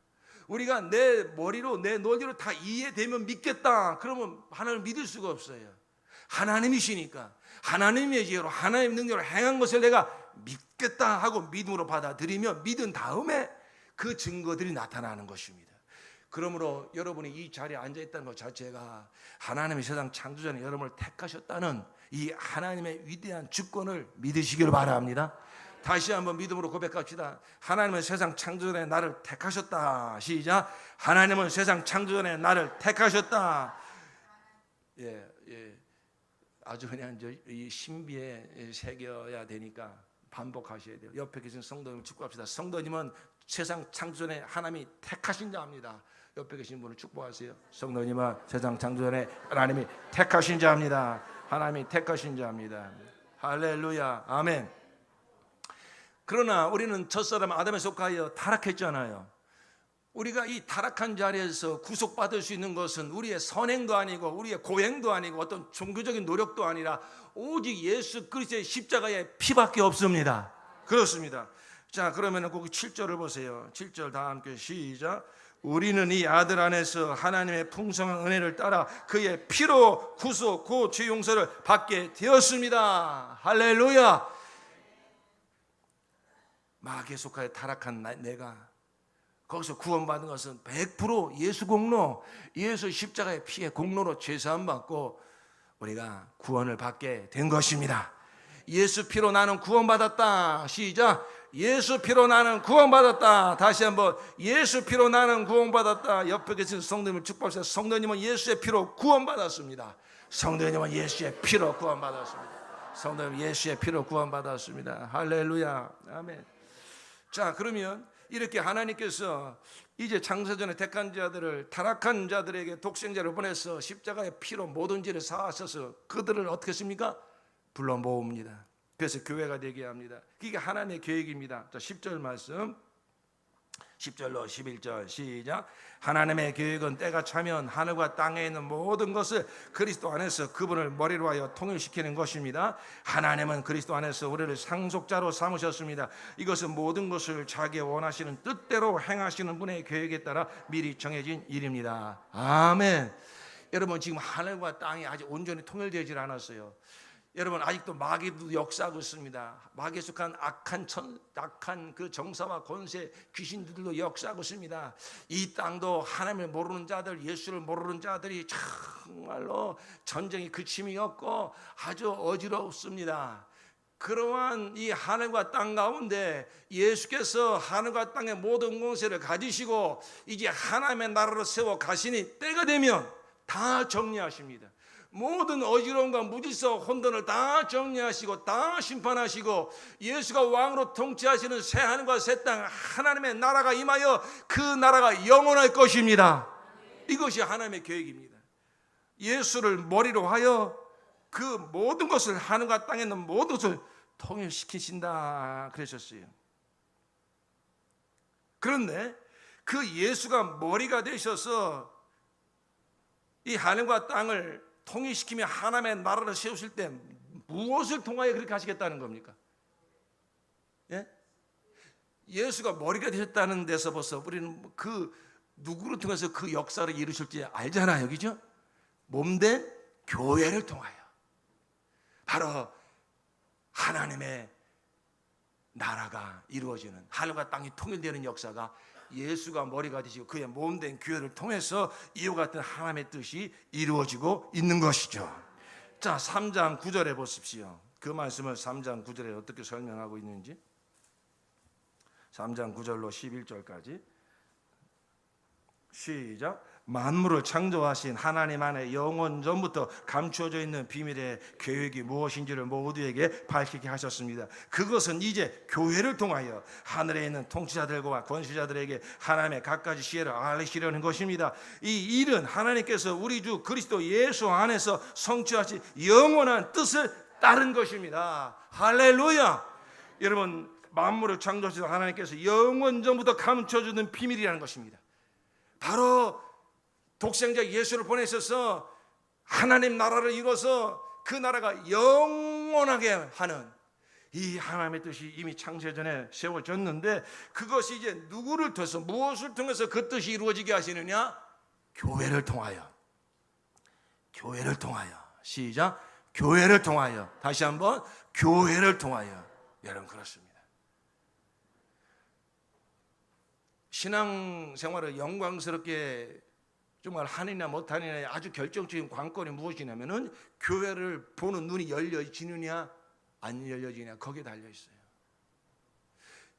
우리가 내 머리로 내 논리로 다 이해되면 믿겠다. 그러면 하나님을 믿을 수가 없어요. 하나님이시니까 하나님의 지혜로 하나님의 능력으로 행한 것을 내가 믿겠다 하고 믿음으로 받아들이면 믿은 다음에 그 증거들이 나타나는 것입니다. 그러므로 여러분이 이 자리에 앉아있다는 것 자체가 하나님이 세상 창조 전에 여러분을 택하셨다는 이 하나님의 위대한 주권을 믿으시기를 바랍니다. 다시 한번 믿음으로 고백합시다. 하나님은 세상 창조 전에 나를 택하셨다. 시작. 하나님은 세상 창조 전에 나를 택하셨다. 예. 아주 그냥 이 신비에 새겨야 되니까 반복하셔야 돼요. 옆에 계신 성도님 축복합시다. 성도님은 세상 창조 전에 하나님이 택하신 자입니다. 옆에 계신 분을 축복하세요. 성도님은 세상 창조 전에 하나님이 택하신 자입니다. 하나님이 택하신 자입니다. 할렐루야. 아멘. 그러나 우리는 첫사람 아담에 속하여 타락했잖아요. 우리가 이 타락한 자리에서 구속받을 수 있는 것은 우리의 선행도 아니고 우리의 고행도 아니고 어떤 종교적인 노력도 아니라 오직 예수 그리스도의 십자가의 피밖에 없습니다. 그렇습니다. 자, 그러면 거기 7절을 보세요. 7절 다 함께 시작. 우리는 이 아들 안에서 하나님의 풍성한 은혜를 따라 그의 피로 구속, 곧 죄 용서를 받게 되었습니다. 할렐루야. 마귀에 속하여 타락한 내가 거기서 구원받은 것은 100% 예수 공로, 예수 십자가의 피의 공로로 죄사함 받고 우리가 구원을 받게 된 것입니다. 예수 피로 나는 구원받았다. 시작. 예수 피로 나는 구원받았다. 다시 한번 예수 피로 나는 구원받았다. 옆에 계신 성도님을 축복합시다. 성도님은 예수의 피로 구원받았습니다. 성도님은 예수의 피로 구원받았습니다. 성도님 예수의 피로 구원받았습니다. 할렐루야. 아멘. 자, 그러면 이렇게 하나님께서 이제 창세전에 택한 자들을 타락한 자들에게 독생자를 보내서 십자가의 피로 모든 죄를 사하셔서 그들을 어떻게 했습니까? 불러 모읍니다. 그래서 교회가 되게 합니다. 그게 하나님의 계획입니다. 자, 10절 말씀 10절로 11절 시작. 하나님의 계획은 때가 차면 하늘과 땅에 있는 모든 것을 그리스도 안에서 그분을 머리로 하여 통일시키는 것입니다. 하나님은 그리스도 안에서 우리를 상속자로 삼으셨습니다. 이것은 모든 것을 자기의 원하시는 뜻대로 행하시는 분의 계획에 따라 미리 정해진 일입니다. 아멘. 여러분, 지금 하늘과 땅이 아직 온전히 통일되질 않았어요. 여러분, 아직도 마귀도 역사하고 있습니다. 마귀에 속한 악한 그 정사와 권세 귀신들도 역사하고 있습니다. 이 땅도 하나님을 모르는 자들, 예수를 모르는 자들이 정말로 전쟁이 그침이 없고 아주 어지럽습니다. 그러한 이 하늘과 땅 가운데 예수께서 하늘과 땅의 모든 권세를 가지시고 이제 하나님의 나라로 세워 가시니 때가 되면 다 정리하십니다. 모든 어지러움과 무질서 혼돈을 다 정리하시고 다 심판하시고 예수가 왕으로 통치하시는 새 하늘과 새 땅 하나님의 나라가 임하여 그 나라가 영원할 것입니다. 이것이 하나님의 계획입니다. 예수를 머리로 하여 그 모든 것을 하늘과 땅에 있는 모든 것을 통일시키신다 그러셨어요. 그런데 그 예수가 머리가 되셔서 이 하늘과 땅을 통일시키며 하나님의 나라를 세우실 때 무엇을 통하여 그렇게 하시겠다는 겁니까? 예? 예수가 머리가 되셨다는 데서 벌써 우리는 그 누구를 통해서 그 역사를 이루실지 알잖아요, 그죠? 몸된 교회를 통하여 바로 하나님의 나라가 이루어지는, 하늘과 땅이 통일되는 역사가 예수가 머리가 되시고 그의 몸된 교회를 통해서 이와 같은 하나님의 뜻이 이루어지고 있는 것이죠. 자, 3장 9절에 보십시오. 그 말씀을 3장 9절에 어떻게 설명하고 있는지. 3장 9절로 11절까지 시작. 만물을 창조하신 하나님 안에 영원 전부터 감추어져 있는 비밀의 계획이 무엇인지를 모두에게 밝히게 하셨습니다. 그것은 이제 교회를 통하여 하늘에 있는 통치자들과 권세자들에게 하나님의 갖가지 지혜를 알리시려는 것입니다. 이 일은 하나님께서 우리 주 그리스도 예수 안에서 성취하신 영원한 뜻을 따른 것입니다. 할렐루야. 여러분, 만물을 창조하신 하나님께서 영원 전부터 감춰주는 비밀이라는 것입니다. 바로 독생자 예수를 보내셔서 하나님 나라를 이뤄서 그 나라가 영원하게 하는 이 하나님의 뜻이 이미 창세전에 세워졌는데, 그것이 이제 누구를 통해서, 무엇을 통해서 그 뜻이 이루어지게 하시느냐? 교회를 통하여. 교회를 통하여. 시작. 교회를 통하여. 다시 한번, 교회를 통하여. 여러분, 그렇습니다. 신앙생활을 영광스럽게 정말 하느냐 못하느냐의 아주 결정적인 관건이 무엇이냐면은 교회를 보는 눈이 열려지느냐 안 열려지느냐, 거기에 달려 있어요.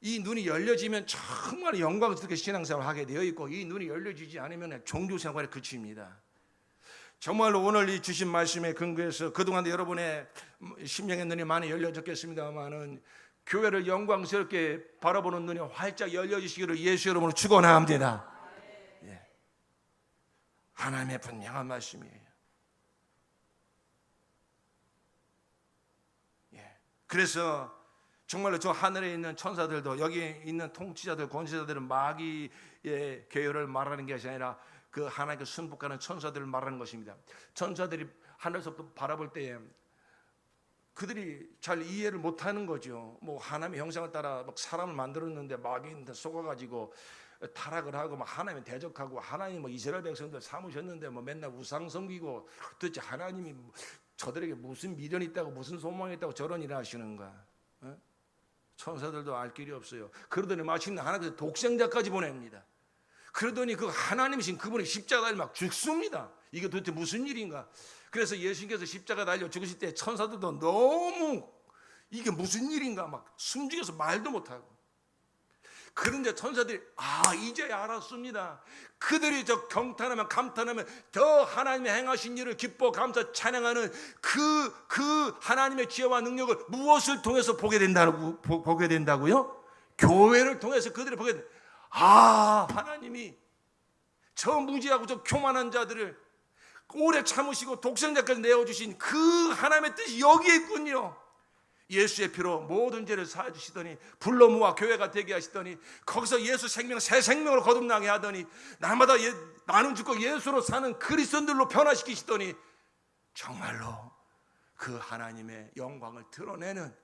이 눈이 열려지면 정말 영광스럽게 신앙생활을 하게 되어 있고, 이 눈이 열려지지 않으면 종교생활에 그칩니다. 정말로 오늘 이 주신 말씀에 근거해서 그동안 여러분의 심령의 눈이 많이 열려졌겠습니다만은 교회를 영광스럽게 바라보는 눈이 활짝 열려지시기를 예수 이름으로 축원합니다. 예. 하나님의 분명한 말씀이에요. 예. 그래서 정말로 저 하늘에 있는 천사들도, 여기 있는 통치자들, 권세자들은 마귀의 계열을 말하는 것이 아니라 그 하나님께 순복하는 천사들을 말하는 것입니다. 천사들이 하늘에서부터 바라볼 때에 그들이 잘 이해를 못하는 거죠. 뭐 하나님의 형상을 따라 막 사람을 만들었는데 마귀한테 속아가지고 타락을 하고 막 하나님을 대적하고, 하나님 뭐 이스라엘 백성들 삼으셨는데 뭐 맨날 우상 섬기고, 도대체 하나님이 저들에게 무슨 미련이 있다고, 무슨 소망이 있다고 저런 일을 하시는가? 어? 천사들도 알 길이 없어요. 그러더니 마침내 하나님께서 독생자까지 보냅니다. 그러더니 그 하나님이신 그분이 십자가에 막 죽습니다. 이게 도대체 무슨 일인가? 그래서 예수님께서 십자가 달려 죽으실 때 천사들도 너무 이게 무슨 일인가 막 숨죽여서 말도 못하고, 그런데 천사들이 이제 알았습니다. 그들이 저 경탄하면 감탄하면 더 하나님의 행하신 일을 기뻐 감사 찬양하는 그 하나님의 지혜와 능력을 무엇을 통해서 보게 된다고요? 교회를 통해서 그들이 보게 된다. 하나님이 저 무지하고 저 교만한 자들을 오래 참으시고 독생자까지 내어주신 그 하나님의 뜻이 여기에 있군요. 예수의 피로 모든 죄를 사해주시더니 불로 모아 교회가 되게 하시더니 거기서 예수 생명 새 생명으로 거듭나게 하더니 날마다 나는 죽고 예수로 사는 그리스도인들로 변화시키시더니 정말로 그 하나님의 영광을 드러내는,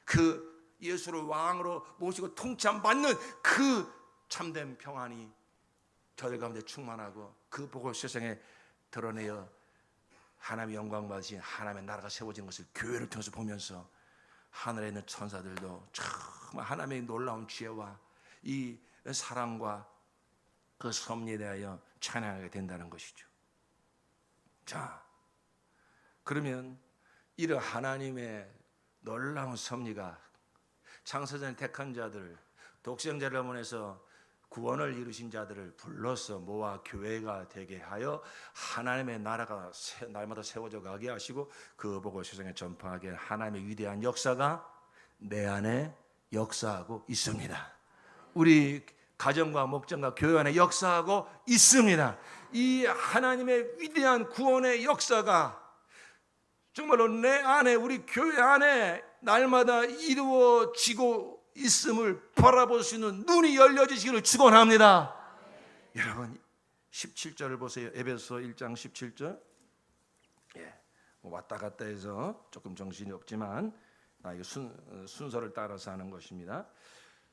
그 예수를 왕으로 모시고 통치받는 그 참된 평안이 저들 가운데 충만하고, 그 복을 세상에 드러내어 하나님의 영광 받으신 하나님의 나라가 세워지는 것을 교회를 통해서 보면서 하늘에 있는 천사들도 정말 하나님의 놀라운 지혜와 이 사랑과 그 섭리에 대하여 찬양하게 된다는 것이죠. 자, 그러면 이런 하나님의 놀라운 섭리가 창세전에 택한 자들, 독생자를 보내서 구원을 이루신 자들을 불러서 모아 교회가 되게 하여 하나님의 나라가 날마다 세워져 가게 하시고 그 복을 세상에 전파하게 한 하나님의 위대한 역사가 내 안에 역사하고 있습니다. 우리 가정과 목장과 교회 안에 역사하고 있습니다. 이 하나님의 위대한 구원의 역사가 정말로 내 안에, 우리 교회 안에 날마다 이루어지고 있음을 바라볼 수 있는 눈이 열려지시기를 축원합니다. 여러분, 17절을 보세요. 에베소 1장 17절. 왔다 갔다 해서 조금 정신이 없지만 이거 순서를 따라서 하는 것입니다.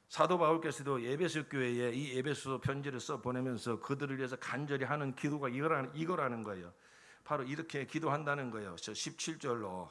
사도 바울께서도 에베소 교회에 이 에베소 편지를 써 보내면서 그들을 위해서 간절히 하는 기도가 이거라는 거예요. 바로 이렇게 기도한다는 거예요. 저 17절로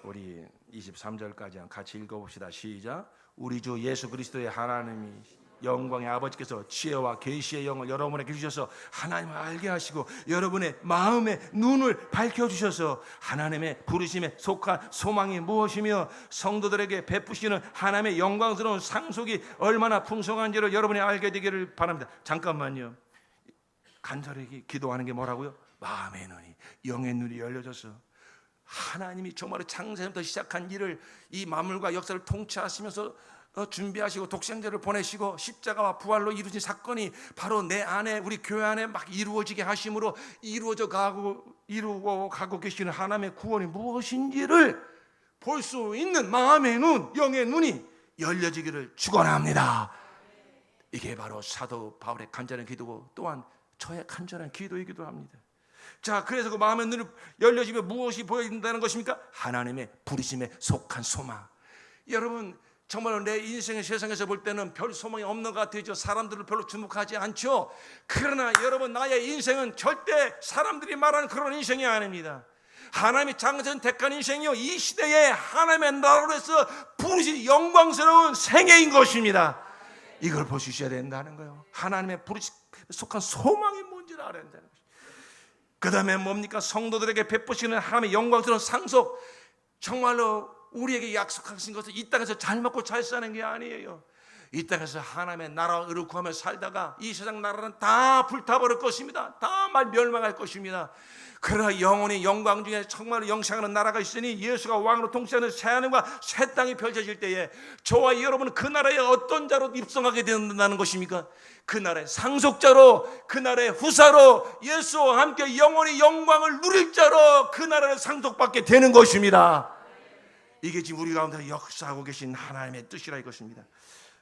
우리 23절까지 같이 읽어봅시다. 시작. 우리 주 예수 그리스도의 하나님이 영광의 아버지께서 지혜와 계시의 영을 여러분에게 주셔서 하나님을 알게 하시고 여러분의 마음의 눈을 밝혀주셔서 하나님의 부르심에 속한 소망이 무엇이며 성도들에게 베푸시는 하나님의 영광스러운 상속이 얼마나 풍성한지를 여러분이 알게 되기를 바랍니다. 잠깐만요. 간절히 기도하는 게 뭐라고요? 마음의 눈이, 영의 눈이 열려져서 하나님이 정말 창세부터 시작한 일을 이 만물과 역사를 통치하시면서 준비하시고 독생자를 보내시고 십자가와 부활로 이루어진 사건이 바로 내 안에, 우리 교회 안에 막 이루어지게 하심으로 이루어 가고 계시는 하나님의 구원이 무엇인지를 볼 수 있는 마음의 눈, 영의 눈이 열려지기를 축원합니다. 이게 바로 사도 바울의 간절한 기도고 또한 저의 간절한 기도이기도 합니다. 자, 그래서 그 마음의 눈이 열려지면 무엇이 보여진다는 것입니까? 하나님의 부르심에 속한 소망. 여러분, 정말 내 인생의 세상에서 볼 때는 별 소망이 없는 것 같아요. 사람들을 별로 주목하지 않죠. 그러나 여러분, 나의 인생은 절대 사람들이 말하는 그런 인생이 아닙니다. 하나님이 택한 인생이요, 이 시대에 하나님의 나라로 해서 부르신 영광스러운 생애인 것입니다. 이걸 보셔야 된다는 거예요. 하나님의 부르심에 속한 소망이 뭔지를 알아야 된다는 것입니다. 그 다음에 뭡니까? 성도들에게 베푸시는 하나님의 영광스러운 상속. 정말로 우리에게 약속하신 것은 이 땅에서 잘 먹고 잘 사는 게 아니에요. 이 땅에서 하나님의 나라를 구하며 살다가 이 세상 나라는 다 불타버릴 것입니다. 다 멸망할 것입니다. 그러나 영원히 영광 중에 정말로 영생하는 나라가 있으니 예수가 왕으로 통치하는 새하늘과 새 땅이 펼쳐질 때에 저와 여러분은 그 나라에 어떤 자로 입성하게 된다는 것입니까? 그 나라의 상속자로, 그 나라의 후사로, 예수와 함께 영원히 영광을 누릴 자로 그 나라를 상속받게 되는 것입니다. 이게 지금 우리 가운데 역사하고 계신 하나님의 뜻이라 이것입니다.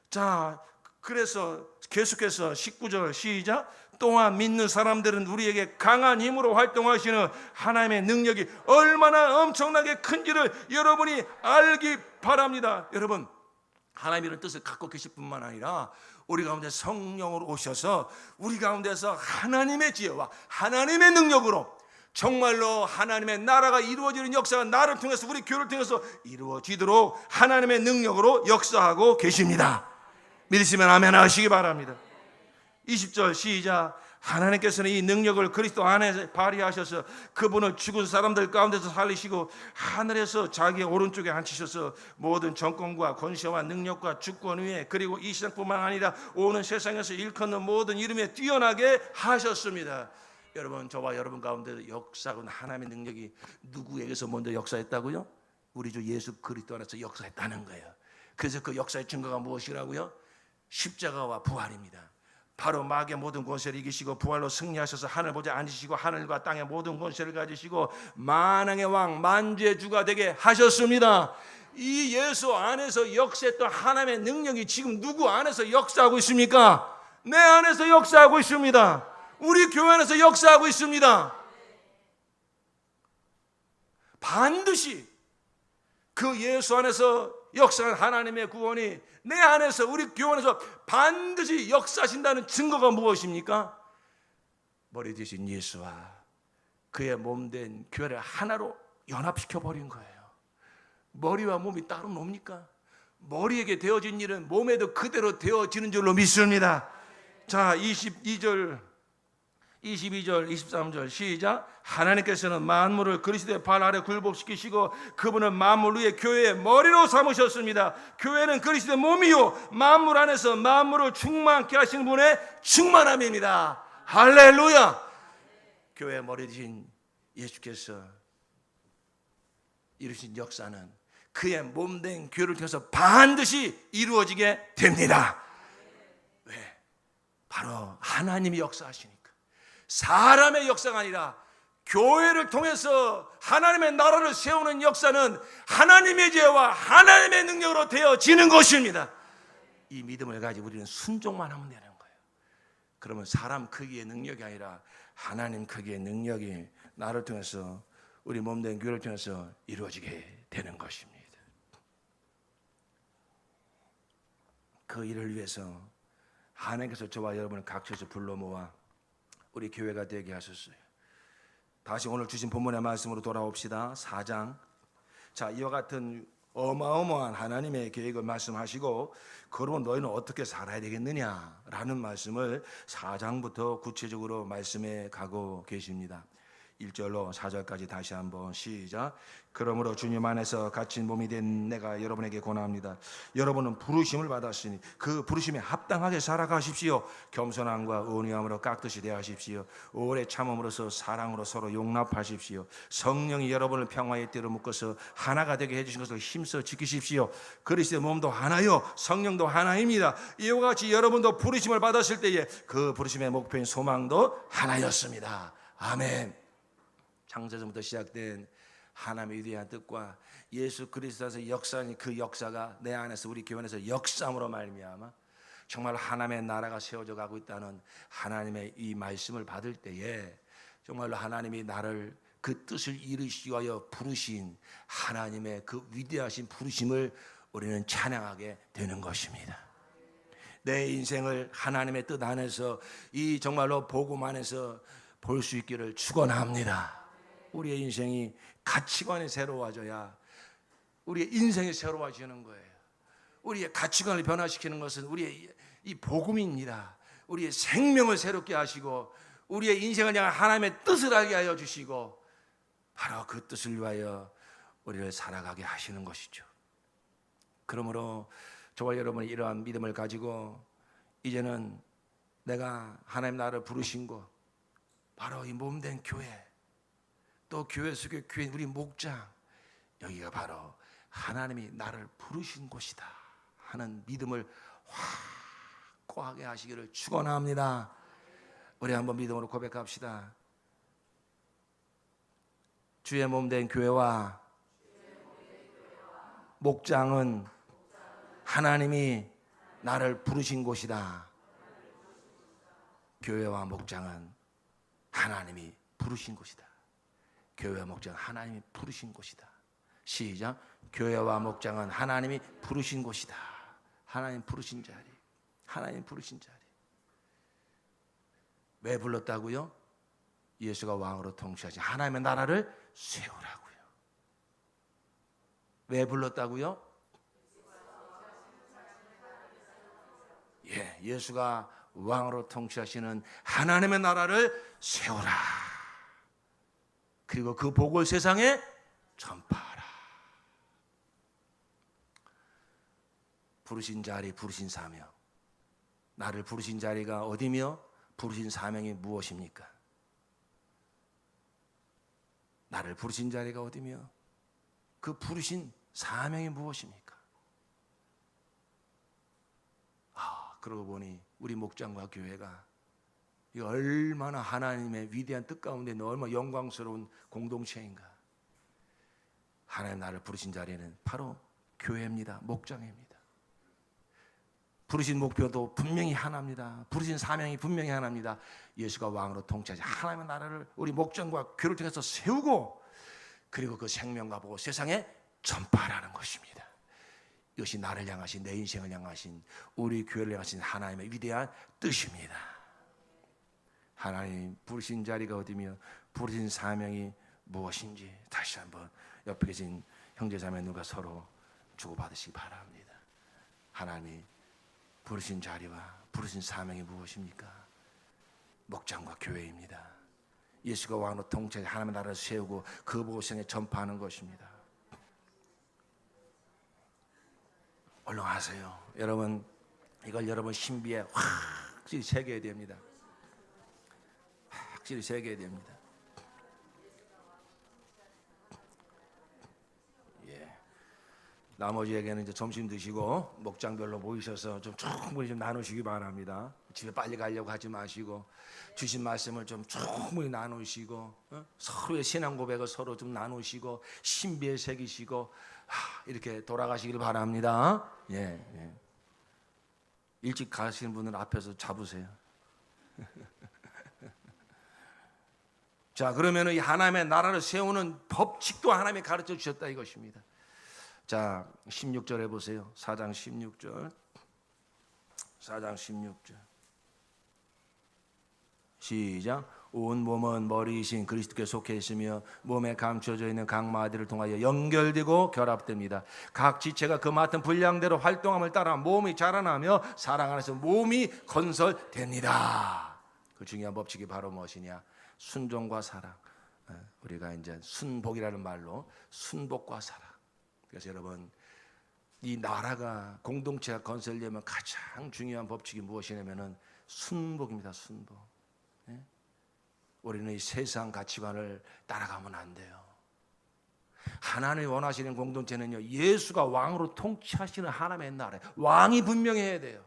자, 그래서 계속해서 19절 시작. 또한 믿는 사람들은 우리에게 강한 힘으로 활동하시는 하나님의 능력이 얼마나 엄청나게 큰지를 여러분이 알기 바랍니다. 여러분, 하나님의 이런 뜻을 갖고 계실 뿐만 아니라 우리 가운데 성령으로 오셔서 우리 가운데서 하나님의 지혜와 하나님의 능력으로 정말로 하나님의 나라가 이루어지는 역사가 나를 통해서, 우리 교회를 통해서 이루어지도록 하나님의 능력으로 역사하고 계십니다. 믿으시면 아멘 하시기 바랍니다. 20절 시작. 하나님께서는 이 능력을 그리스도 안에 발휘하셔서 그분을 죽은 사람들 가운데서 살리시고 하늘에서 자기의 오른쪽에 앉히셔서 모든 정권과 권세와 능력과 주권 위에, 그리고 이 세상뿐만 아니라 오는 세상에서 일컫는 모든 이름에 뛰어나게 하셨습니다. 여러분, 저와 여러분 가운데 역사하는 하나님의 능력이 누구에게서 먼저 역사했다고요? 우리 주 예수 그리스도 안에서 역사했다는 거예요. 그래서 그 역사의 증거가 무엇이라고요? 십자가와 부활입니다. 바로 마귀의 모든 권세를 이기시고 부활로 승리하셔서 하늘 보좌에 앉으시고 하늘과 땅의 모든 권세를 가지시고 만왕의 왕, 만주의 주가 되게 하셨습니다. 이 예수 안에서 역사했던 하나님의 능력이 지금 누구 안에서 역사하고 있습니까? 내 안에서 역사하고 있습니다. 우리 교회 안에서 역사하고 있습니다. 반드시 그 예수 안에서 역사한 하나님의 구원이 내 안에서, 우리 교회 안에서 반드시 역사하신다는 증거가 무엇입니까? 머리 되신 예수와 그의 몸된 교회를 하나로 연합시켜버린 거예요. 머리와 몸이 따로 놉니까? 머리에게 되어진 일은 몸에도 그대로 되어지는 줄로 믿습니다. 자, 22절 23절 시작. 하나님께서는 만물을 그리스도의 발 아래 굴복시키시고 그분은 만물 위에 교회의 머리로 삼으셨습니다. 교회는 그리스도의 몸이요 만물 안에서 만물을 충만케 하시는 분의 충만함입니다. 할렐루야. 교회의 머리 되신 예수께서 이루신 역사는 그의 몸된 교회를 통해서 반드시 이루어지게 됩니다. 왜? 바로 하나님이 역사하시니까. 사람의 역사가 아니라 교회를 통해서 하나님의 나라를 세우는 역사는 하나님의 지혜와 하나님의 능력으로 되어지는 것입니다. 이 믿음을 가지고 우리는 순종만 하면 되는 거예요. 그러면 사람 크기의 능력이 아니라 하나님 크기의 능력이 나를 통해서 우리 몸된 교회를 통해서 이루어지게 되는 것입니다. 그 일을 위해서 하나님께서 저와 여러분을 각처에서 불러 모아 우리 교회가 되게 하셨어요. 다시 오늘 주신 본문의 말씀으로 돌아옵시다. 4장. 자, 이와 같은 어마어마한 하나님의 계획을 말씀하시고, 그러면 너희는 어떻게 살아야 되겠느냐라는 말씀을 4장부터 구체적으로 말씀해 가고 계십니다. 1절로 4절까지 다시 한번 시작. 그러므로 주님 안에서 갇힌 몸이 된 내가 여러분에게 권합니다. 여러분은 부르심을 받았으니 그 부르심에 합당하게 살아가십시오. 겸손함과 온유함으로 깍듯이 대하십시오. 오래 참음으로써 사랑으로 서로 용납하십시오. 성령이 여러분을 평화의 띠로 묶어서 하나가 되게 해주신 것을 힘써 지키십시오. 그리스도의 몸도 하나요 성령도 하나입니다. 이와 같이 여러분도 부르심을 받았을 때에 그 부르심의 목표인 소망도 하나였습니다. 아멘. 창세전부터 시작된 하나님의 위대한 뜻과 예수 그리스도에서 역사하는 그 역사가 내 안에서 우리 교회 안에서 역사함으로 말미암아 정말 하나님의 나라가 세워져 가고 있다는 하나님의 이 말씀을 받을 때에 정말로 하나님이 나를 그 뜻을 이루시기 위하여 부르신 하나님의 그 위대하신 부르심을 우리는 찬양하게 되는 것입니다. 내 인생을 하나님의 뜻 안에서 이 정말로 복음 안에서 볼 수 있기를 축원합니다. 우리의 인생이 가치관이 새로워져야 우리의 인생이 새로워지는 거예요. 우리의 가치관을 변화시키는 것은 우리의 이 복음입니다. 우리의 생명을 새롭게 하시고 우리의 인생을 향한 하나님의 뜻을 알게 하여 주시고 바로 그 뜻을 위하여 우리를 살아가게 하시는 것이죠. 그러므로 저와 여러분이 이러한 믿음을 가지고 이제는 내가 하나님 나를 부르신 곳, 바로 이 몸된 교회, 또 교회 속의 교인 우리 목장, 여기가 바로 하나님이 나를 부르신 곳이다 하는 믿음을 확고하게 하시기를 축원합니다. 우리 한번 믿음으로 고백합시다. 주의 몸된 교회와 목장은 하나님이 나를 부르신 곳이다. 교회와 목장은 하나님이 부르신 곳이다. 교회와 목장은 하나님이 부르신 곳이다. 시작. 교회와 목장은 하나님이 부르신 곳이다. 하나님 부르신 자리. 하나님 부르신 자리. 왜 불렀다고요? 예수가 왕으로 통치하신 하나님의 나라를 세우라고요. 왜 불렀다고요? 예, 예수가 왕으로 통치하시는 하나님의 나라를 세우라. 그리고 그 복을 세상에 전파하라. 부르신 자리, 부르신 사명. 나를 부르신 자리가 어디며 부르신 사명이 무엇입니까? 나를 부르신 자리가 어디며 그 부르신 사명이 무엇입니까? 그러고 보니 우리 목장과 교회가 이 얼마나 하나님의 위대한 뜻 가운데 얼마나 영광스러운 공동체인가. 하나님 나를 부르신 자리는 바로 교회입니다. 목장입니다. 부르신 목표도 분명히 하나입니다. 부르신 사명이 분명히 하나입니다. 예수가 왕으로 통치하시 하나님의 나라를 우리 목장과 교회를 통해서 세우고 그리고 그 생명과 보고 세상에 전파하라는 것입니다. 이것이 나를 향하신, 내 인생을 향하신, 우리 교회를 향하신 하나님의 위대한 뜻입니다. 하나님 부르신 자리가 어디며 부르신 사명이 무엇인지 다시 한번 옆에 계신 형제자매 누가 서로 주고받으시기 바랍니다. 하나님 부르신 자리와 부르신 사명이 무엇입니까? 목장과 교회입니다. 예수가 왕으로 통치해 하나님의 나라를 세우고 그 보고생에 전파하는 것입니다. 얼른 하세요. 여러분, 이걸 여러분 신비에 확실히 새겨야 됩니다. 확실히 새겨야 됩니다. 예. 나머지에게는 이제 점심 드시고 목장별로 모이셔서 좀 충분히 좀 나누시기 바랍니다. 집에 빨리 가려고 하지 마시고 주신 말씀을 좀 충분히 나누시고 서로의 신앙 고백을 서로 좀 나누시고 신비에 새기시고 이렇게 돌아가시길 바랍니다. 예. 일찍 가시는 분은 앞에서 잡으세요. 자, 그러면 이 하나님의 나라를 세우는 법칙도 하나님이 가르쳐 주셨다 이것입니다. 자, 16절에 보세요. 4장 16절. 4장 16절. 시작. 온 몸은 머리이신 그리스도께 속해 있으며 몸에 감춰져 있는 각 마디를 통하여 연결되고 결합됩니다. 각 지체가 그 맡은 분량대로 활동함을 따라 몸이 자라나며 사랑 안에서 몸이 건설됩니다. 그 중요한 법칙이 바로 무엇이냐? 순종과 사랑. 우리가 이제 순복이라는 말로 순복과 사랑. 그래서 여러분, 이 나라가 공동체가 건설되면 가장 중요한 법칙이 무엇이냐면은 순복입니다. 순복. 우리는 이 세상 가치관을 따라가면 안 돼요. 하나님이 원하시는 공동체는요, 예수가 왕으로 통치하시는 하나님의 나라예요. 왕이 분명해야 돼요.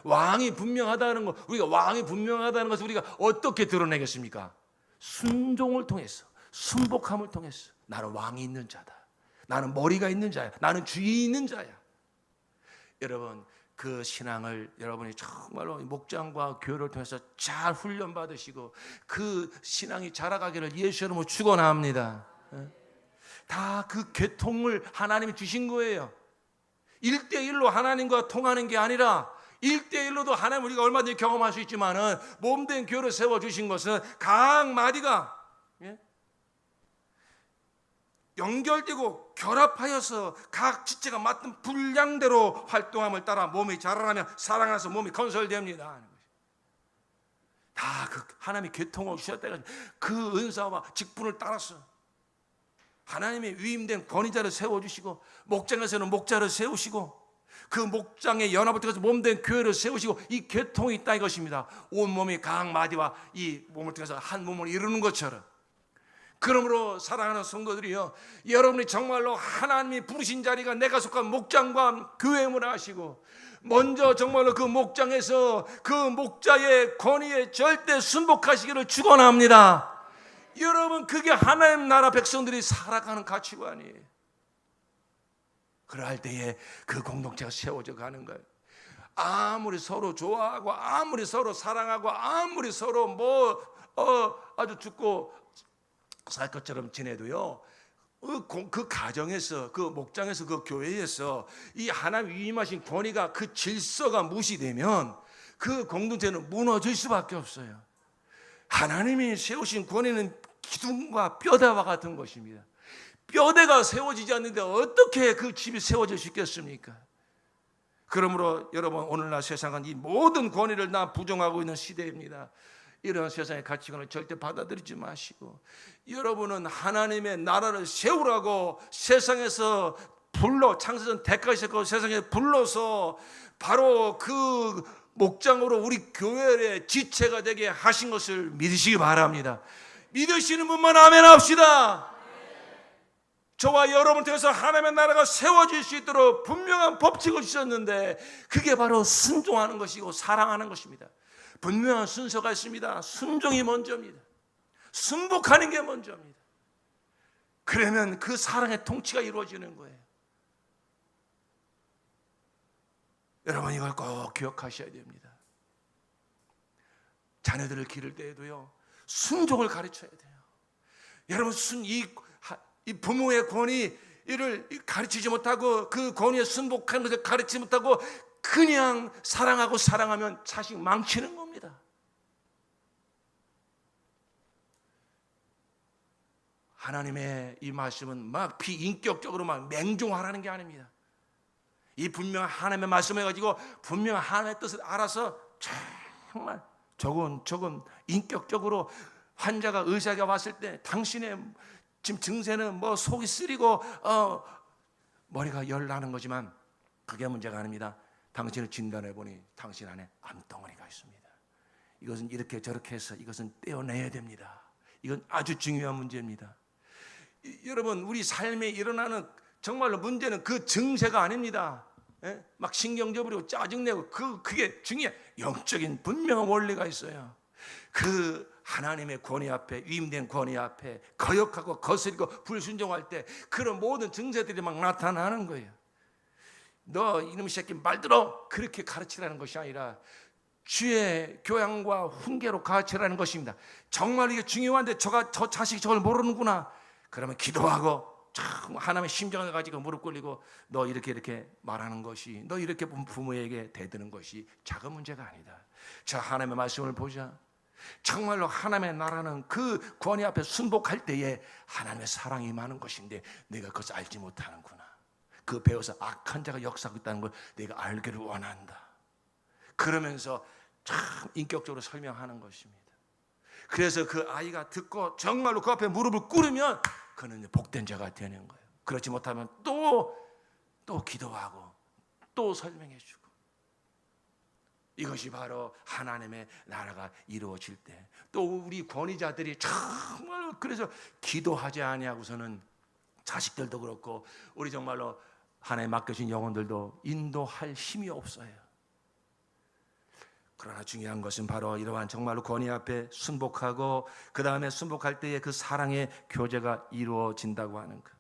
왕이 분명하다는 것, 우리가 왕이 분명하다는 것을 우리가 어떻게 드러내겠습니까? 순종을 통해서, 순복함을 통해서. 나는 왕이 있는 자다. 나는 머리가 있는 자야. 나는 주인이 있는 자야. 여러분, 그 신앙을 여러분이 정말로 목장과 교회를 통해서 잘 훈련 받으시고 그 신앙이 자라가기를 예수 이름으로 축원합니다. 다 그 계통을 하나님이 주신 거예요. 1대1로 하나님과 통하는 게 아니라 1대1로도 하나님, 우리가 얼마든지 경험할 수 있지만은 몸된 교회를 세워 주신 것은 각 마디가 연결되고 결합하여서 각 지체가 맡은 분량대로 활동함을 따라 몸이 자라나며 사랑 안에서 몸이 건설됩니다. 다 그 하나님이 계통을 주셨다. 그 은사와 직분을 따라서 하나님의 위임된 권위자를 세워주시고 목장에서는 목자를 세우시고 그 목장의 연합을 통해서 몸된 교회를 세우시고 이 계통이 있다 이것입니다. 온 몸이 각 마디와 이 몸을 통해서 한 몸을 이루는 것처럼. 그러므로 사랑하는 성도들이요, 여러분이 정말로 하나님이 부르신 자리가 내가 속한 목장과 교회임을 아시고 먼저 정말로 그 목장에서 그 목자의 권위에 절대 순복하시기를 축원합니다. 여러분, 그게 하나님 나라 백성들이 살아가는 가치관이에요. 그럴 때에 그 공동체가 세워져 가는 거예요. 아무리 서로 좋아하고 아무리 서로 사랑하고 아무리 서로 아주 죽고 살 것처럼 지내도요, 그 가정에서, 그 목장에서, 그 교회에서 이 하나님 위임하신 권위가, 그 질서가 무시되면 그 공동체는 무너질 수밖에 없어요. 하나님이 세우신 권위는 기둥과 뼈대와 같은 것입니다. 뼈대가 세워지지 않는데 어떻게 그 집이 세워질 수 있겠습니까? 그러므로 여러분, 오늘날 세상은 이 모든 권위를 다 부정하고 있는 시대입니다. 이런 세상의 가치관을 절대 받아들이지 마시고 여러분은 하나님의 나라를 세우라고 세상에서 창세전 대가시고 세상에 불러서 바로 그 목장으로 우리 교회의 지체가 되게 하신 것을 믿으시기 바랍니다. 믿으시는 분만 아멘 합시다. 저와 여러분 통해서 하나님의 나라가 세워질 수 있도록 분명한 법칙을 주셨는데 그게 바로 순종하는 것이고 사랑하는 것입니다. 분명한 순서가 있습니다. 순종이 먼저입니다. 순복하는 게 먼저입니다. 그러면 그 사랑의 통치가 이루어지는 거예요. 여러분, 이걸 꼭 기억하셔야 됩니다. 자녀들을 기를 때에도요, 순종을 가르쳐야 돼요. 여러분, 이 부모의 권위를 가르치지 못하고 그 권위에 순복하는 것을 가르치지 못하고 그냥 사랑하고 사랑하면 자식 망치는 겁니다. 하나님의 이 말씀은 막 비인격적으로 막 맹종하라는 게 아닙니다. 이 분명한 하나님의 말씀을 가지고 분명한 하나님의 뜻을 알아서 정말 조금 인격적으로 환자가 의사가 왔을 때 당신의 지금 증세는 속이 쓰리고 머리가 열 나는 거지만 그게 문제가 아닙니다. 당신을 진단해 보니 당신 안에 암덩어리가 있습니다. 이것은 이렇게 저렇게 해서 이것은 떼어내야 됩니다. 이건 아주 중요한 문제입니다. 여러분, 우리 삶에 일어나는 정말로 문제는 그 증세가 아닙니다. 막 신경져버리고 짜증내고 그게 중요해. 영적인 분명한 원리가 있어요. 그 하나님의 권위 앞에, 위임된 권위 앞에 거역하고 거스리고 불순종할 때 그런 모든 증세들이 막 나타나는 거예요. 너 이놈의 새끼 말 들어, 그렇게 가르치라는 것이 아니라 주의 교양과 훈계로 가르치라는 것입니다. 정말 이게 중요한데 저 자식이 저걸 모르는구나. 그러면 기도하고 참 하나님의 심정을 가지고 무릎 꿇리고 너 이렇게 말하는 것이, 너 이렇게 부모에게 대드는 것이 작은 문제가 아니다. 자, 하나님의 말씀을 보자. 정말로 하나님의 나라는 그 권위 앞에 순복할 때에 하나님의 사랑이 많은 것인데 내가 그것을 알지 못하는구나. 그 배워서 악한 자가 역사하고 있다는 걸 내가 알기를 원한다. 그러면서 참 인격적으로 설명하는 것입니다. 그래서 그 아이가 듣고 정말로 그 앞에 무릎을 꿇으면 그는 복된 자가 되는 거예요. 그렇지 못하면 또 기도하고 또 설명해 주고, 이것이 바로 하나님의 나라가 이루어질 때, 또 우리 권위자들이 정말 그래서 기도하지 아니하고서는 자식들도 그렇고 우리 정말로 하나님 맡겨진 영혼들도 인도할 힘이 없어요. 그러나 중요한 것은 바로 이러한 정말로 권위 앞에 순복하고 그 다음에 순복할 때에 그 사랑의 교제가 이루어진다고 하는 것.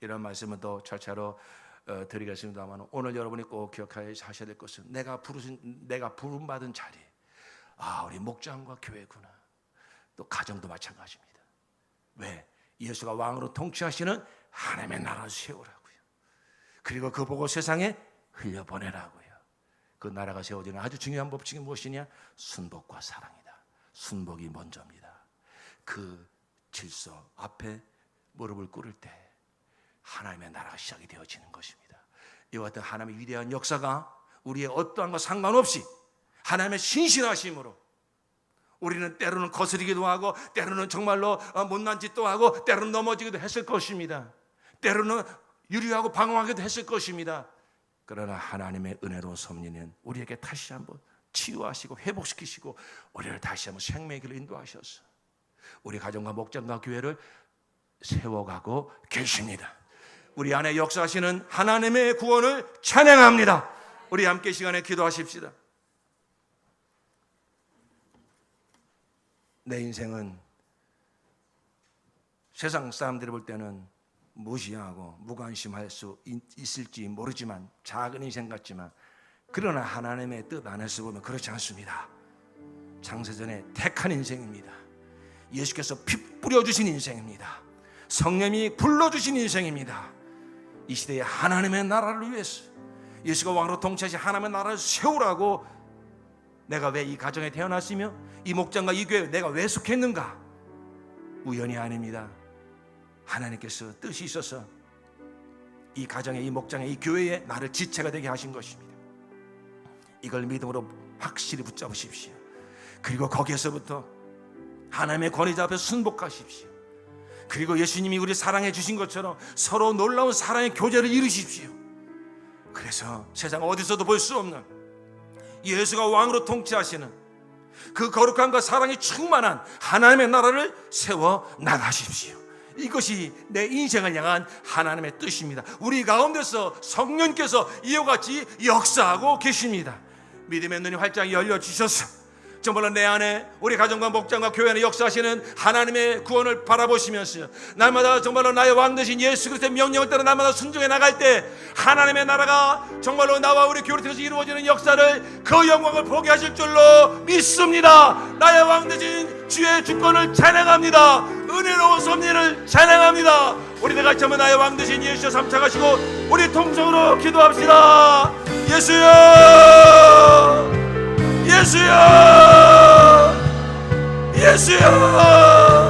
이런 말씀은 또 차차로 드리겠습니다만, 오늘 여러분이 꼭 기억하셔야 될 것은 내가 부름받은 자리, 우리 목장과 교회구나. 또 가정도 마찬가지입니다. 왜? 예수가 왕으로 통치하시는 하나님의 나라를 세우라고요. 그리고 그 보고 세상에 흘려보내라고요. 그 나라가 세워지는 아주 중요한 법칙이 무엇이냐? 순복과 사랑이다. 순복이 먼저입니다. 그 질서 앞에 무릎을 꿇을 때 하나님의 나라가 시작이 되어지는 것입니다. 이와 같은 하나님의 위대한 역사가 우리의 어떠한 것 상관없이 하나님의 신실하심으로, 우리는 때로는 거스리기도 하고 때로는 정말로 못난 짓도 하고 때로는 넘어지기도 했을 것입니다. 때로는 유리하고 방황하기도 했을 것입니다. 그러나 하나님의 은혜로 섭리는 우리에게 다시 한번 치유하시고 회복시키시고 우리를 다시 한번 생명의 길로 인도하셔서 우리 가정과 목장과 교회를 세워가고 계십니다. 우리 안에 역사하시는 하나님의 구원을 찬양합니다. 우리 함께 시간에 기도하십시다. 내 인생은 세상 사람들이 볼 때는 무시하고 무관심할 수 있을지 모르지만 작은 인생 같지만, 그러나 하나님의 뜻 안에서 보면 그렇지 않습니다. 창세전에 택한 인생입니다. 예수께서 피 뿌려주신 인생입니다. 성령이 불러주신 인생입니다. 이 시대에 하나님의 나라를 위해서 예수가 왕으로 통치하신 하나님의 나라를 세우라고 내가 왜 이 가정에 태어났으며 이 목장과 이 교회에 내가 왜 속했는가? 우연이 아닙니다. 하나님께서 뜻이 있어서 이 가정에, 이 목장에, 이 교회에 나를 지체가 되게 하신 것입니다. 이걸 믿음으로 확실히 붙잡으십시오. 그리고 거기에서부터 하나님의 권위자 앞에 순복하십시오. 그리고 예수님이 우리 사랑해 주신 것처럼 서로 놀라운 사랑의 교제를 이루십시오. 그래서 세상 어디서도 볼 수 없는 예수가 왕으로 통치하시는 그 거룩함과 사랑이 충만한 하나님의 나라를 세워 나가십시오. 이것이 내 인생을 향한 하나님의 뜻입니다. 우리 가운데서 성령께서 이와 같이 역사하고 계십니다. 믿음의 눈이 활짝 열려주셔서 정말로 내 안에 우리 가정과 목장과 교회 안에 역사하시는 하나님의 구원을 바라보시면서 날마다 정말로 나의 왕 되신 예수 그리스도의 명령을 따라 날마다 순종해 나갈 때 하나님의 나라가 정말로 나와 우리 교회를 통해서 이루어지는 역사를, 그 영광을 보게 하실 줄로 믿습니다. 나의 왕 되신 주의 주권을 찬양합니다. 은혜로운 섭리를 찬양합니다. 우리 다 같이 한번 나의 왕 되신 예수여 삼창하시고 우리 통성으로 기도합시다. 예수여, 예수여, 예수여.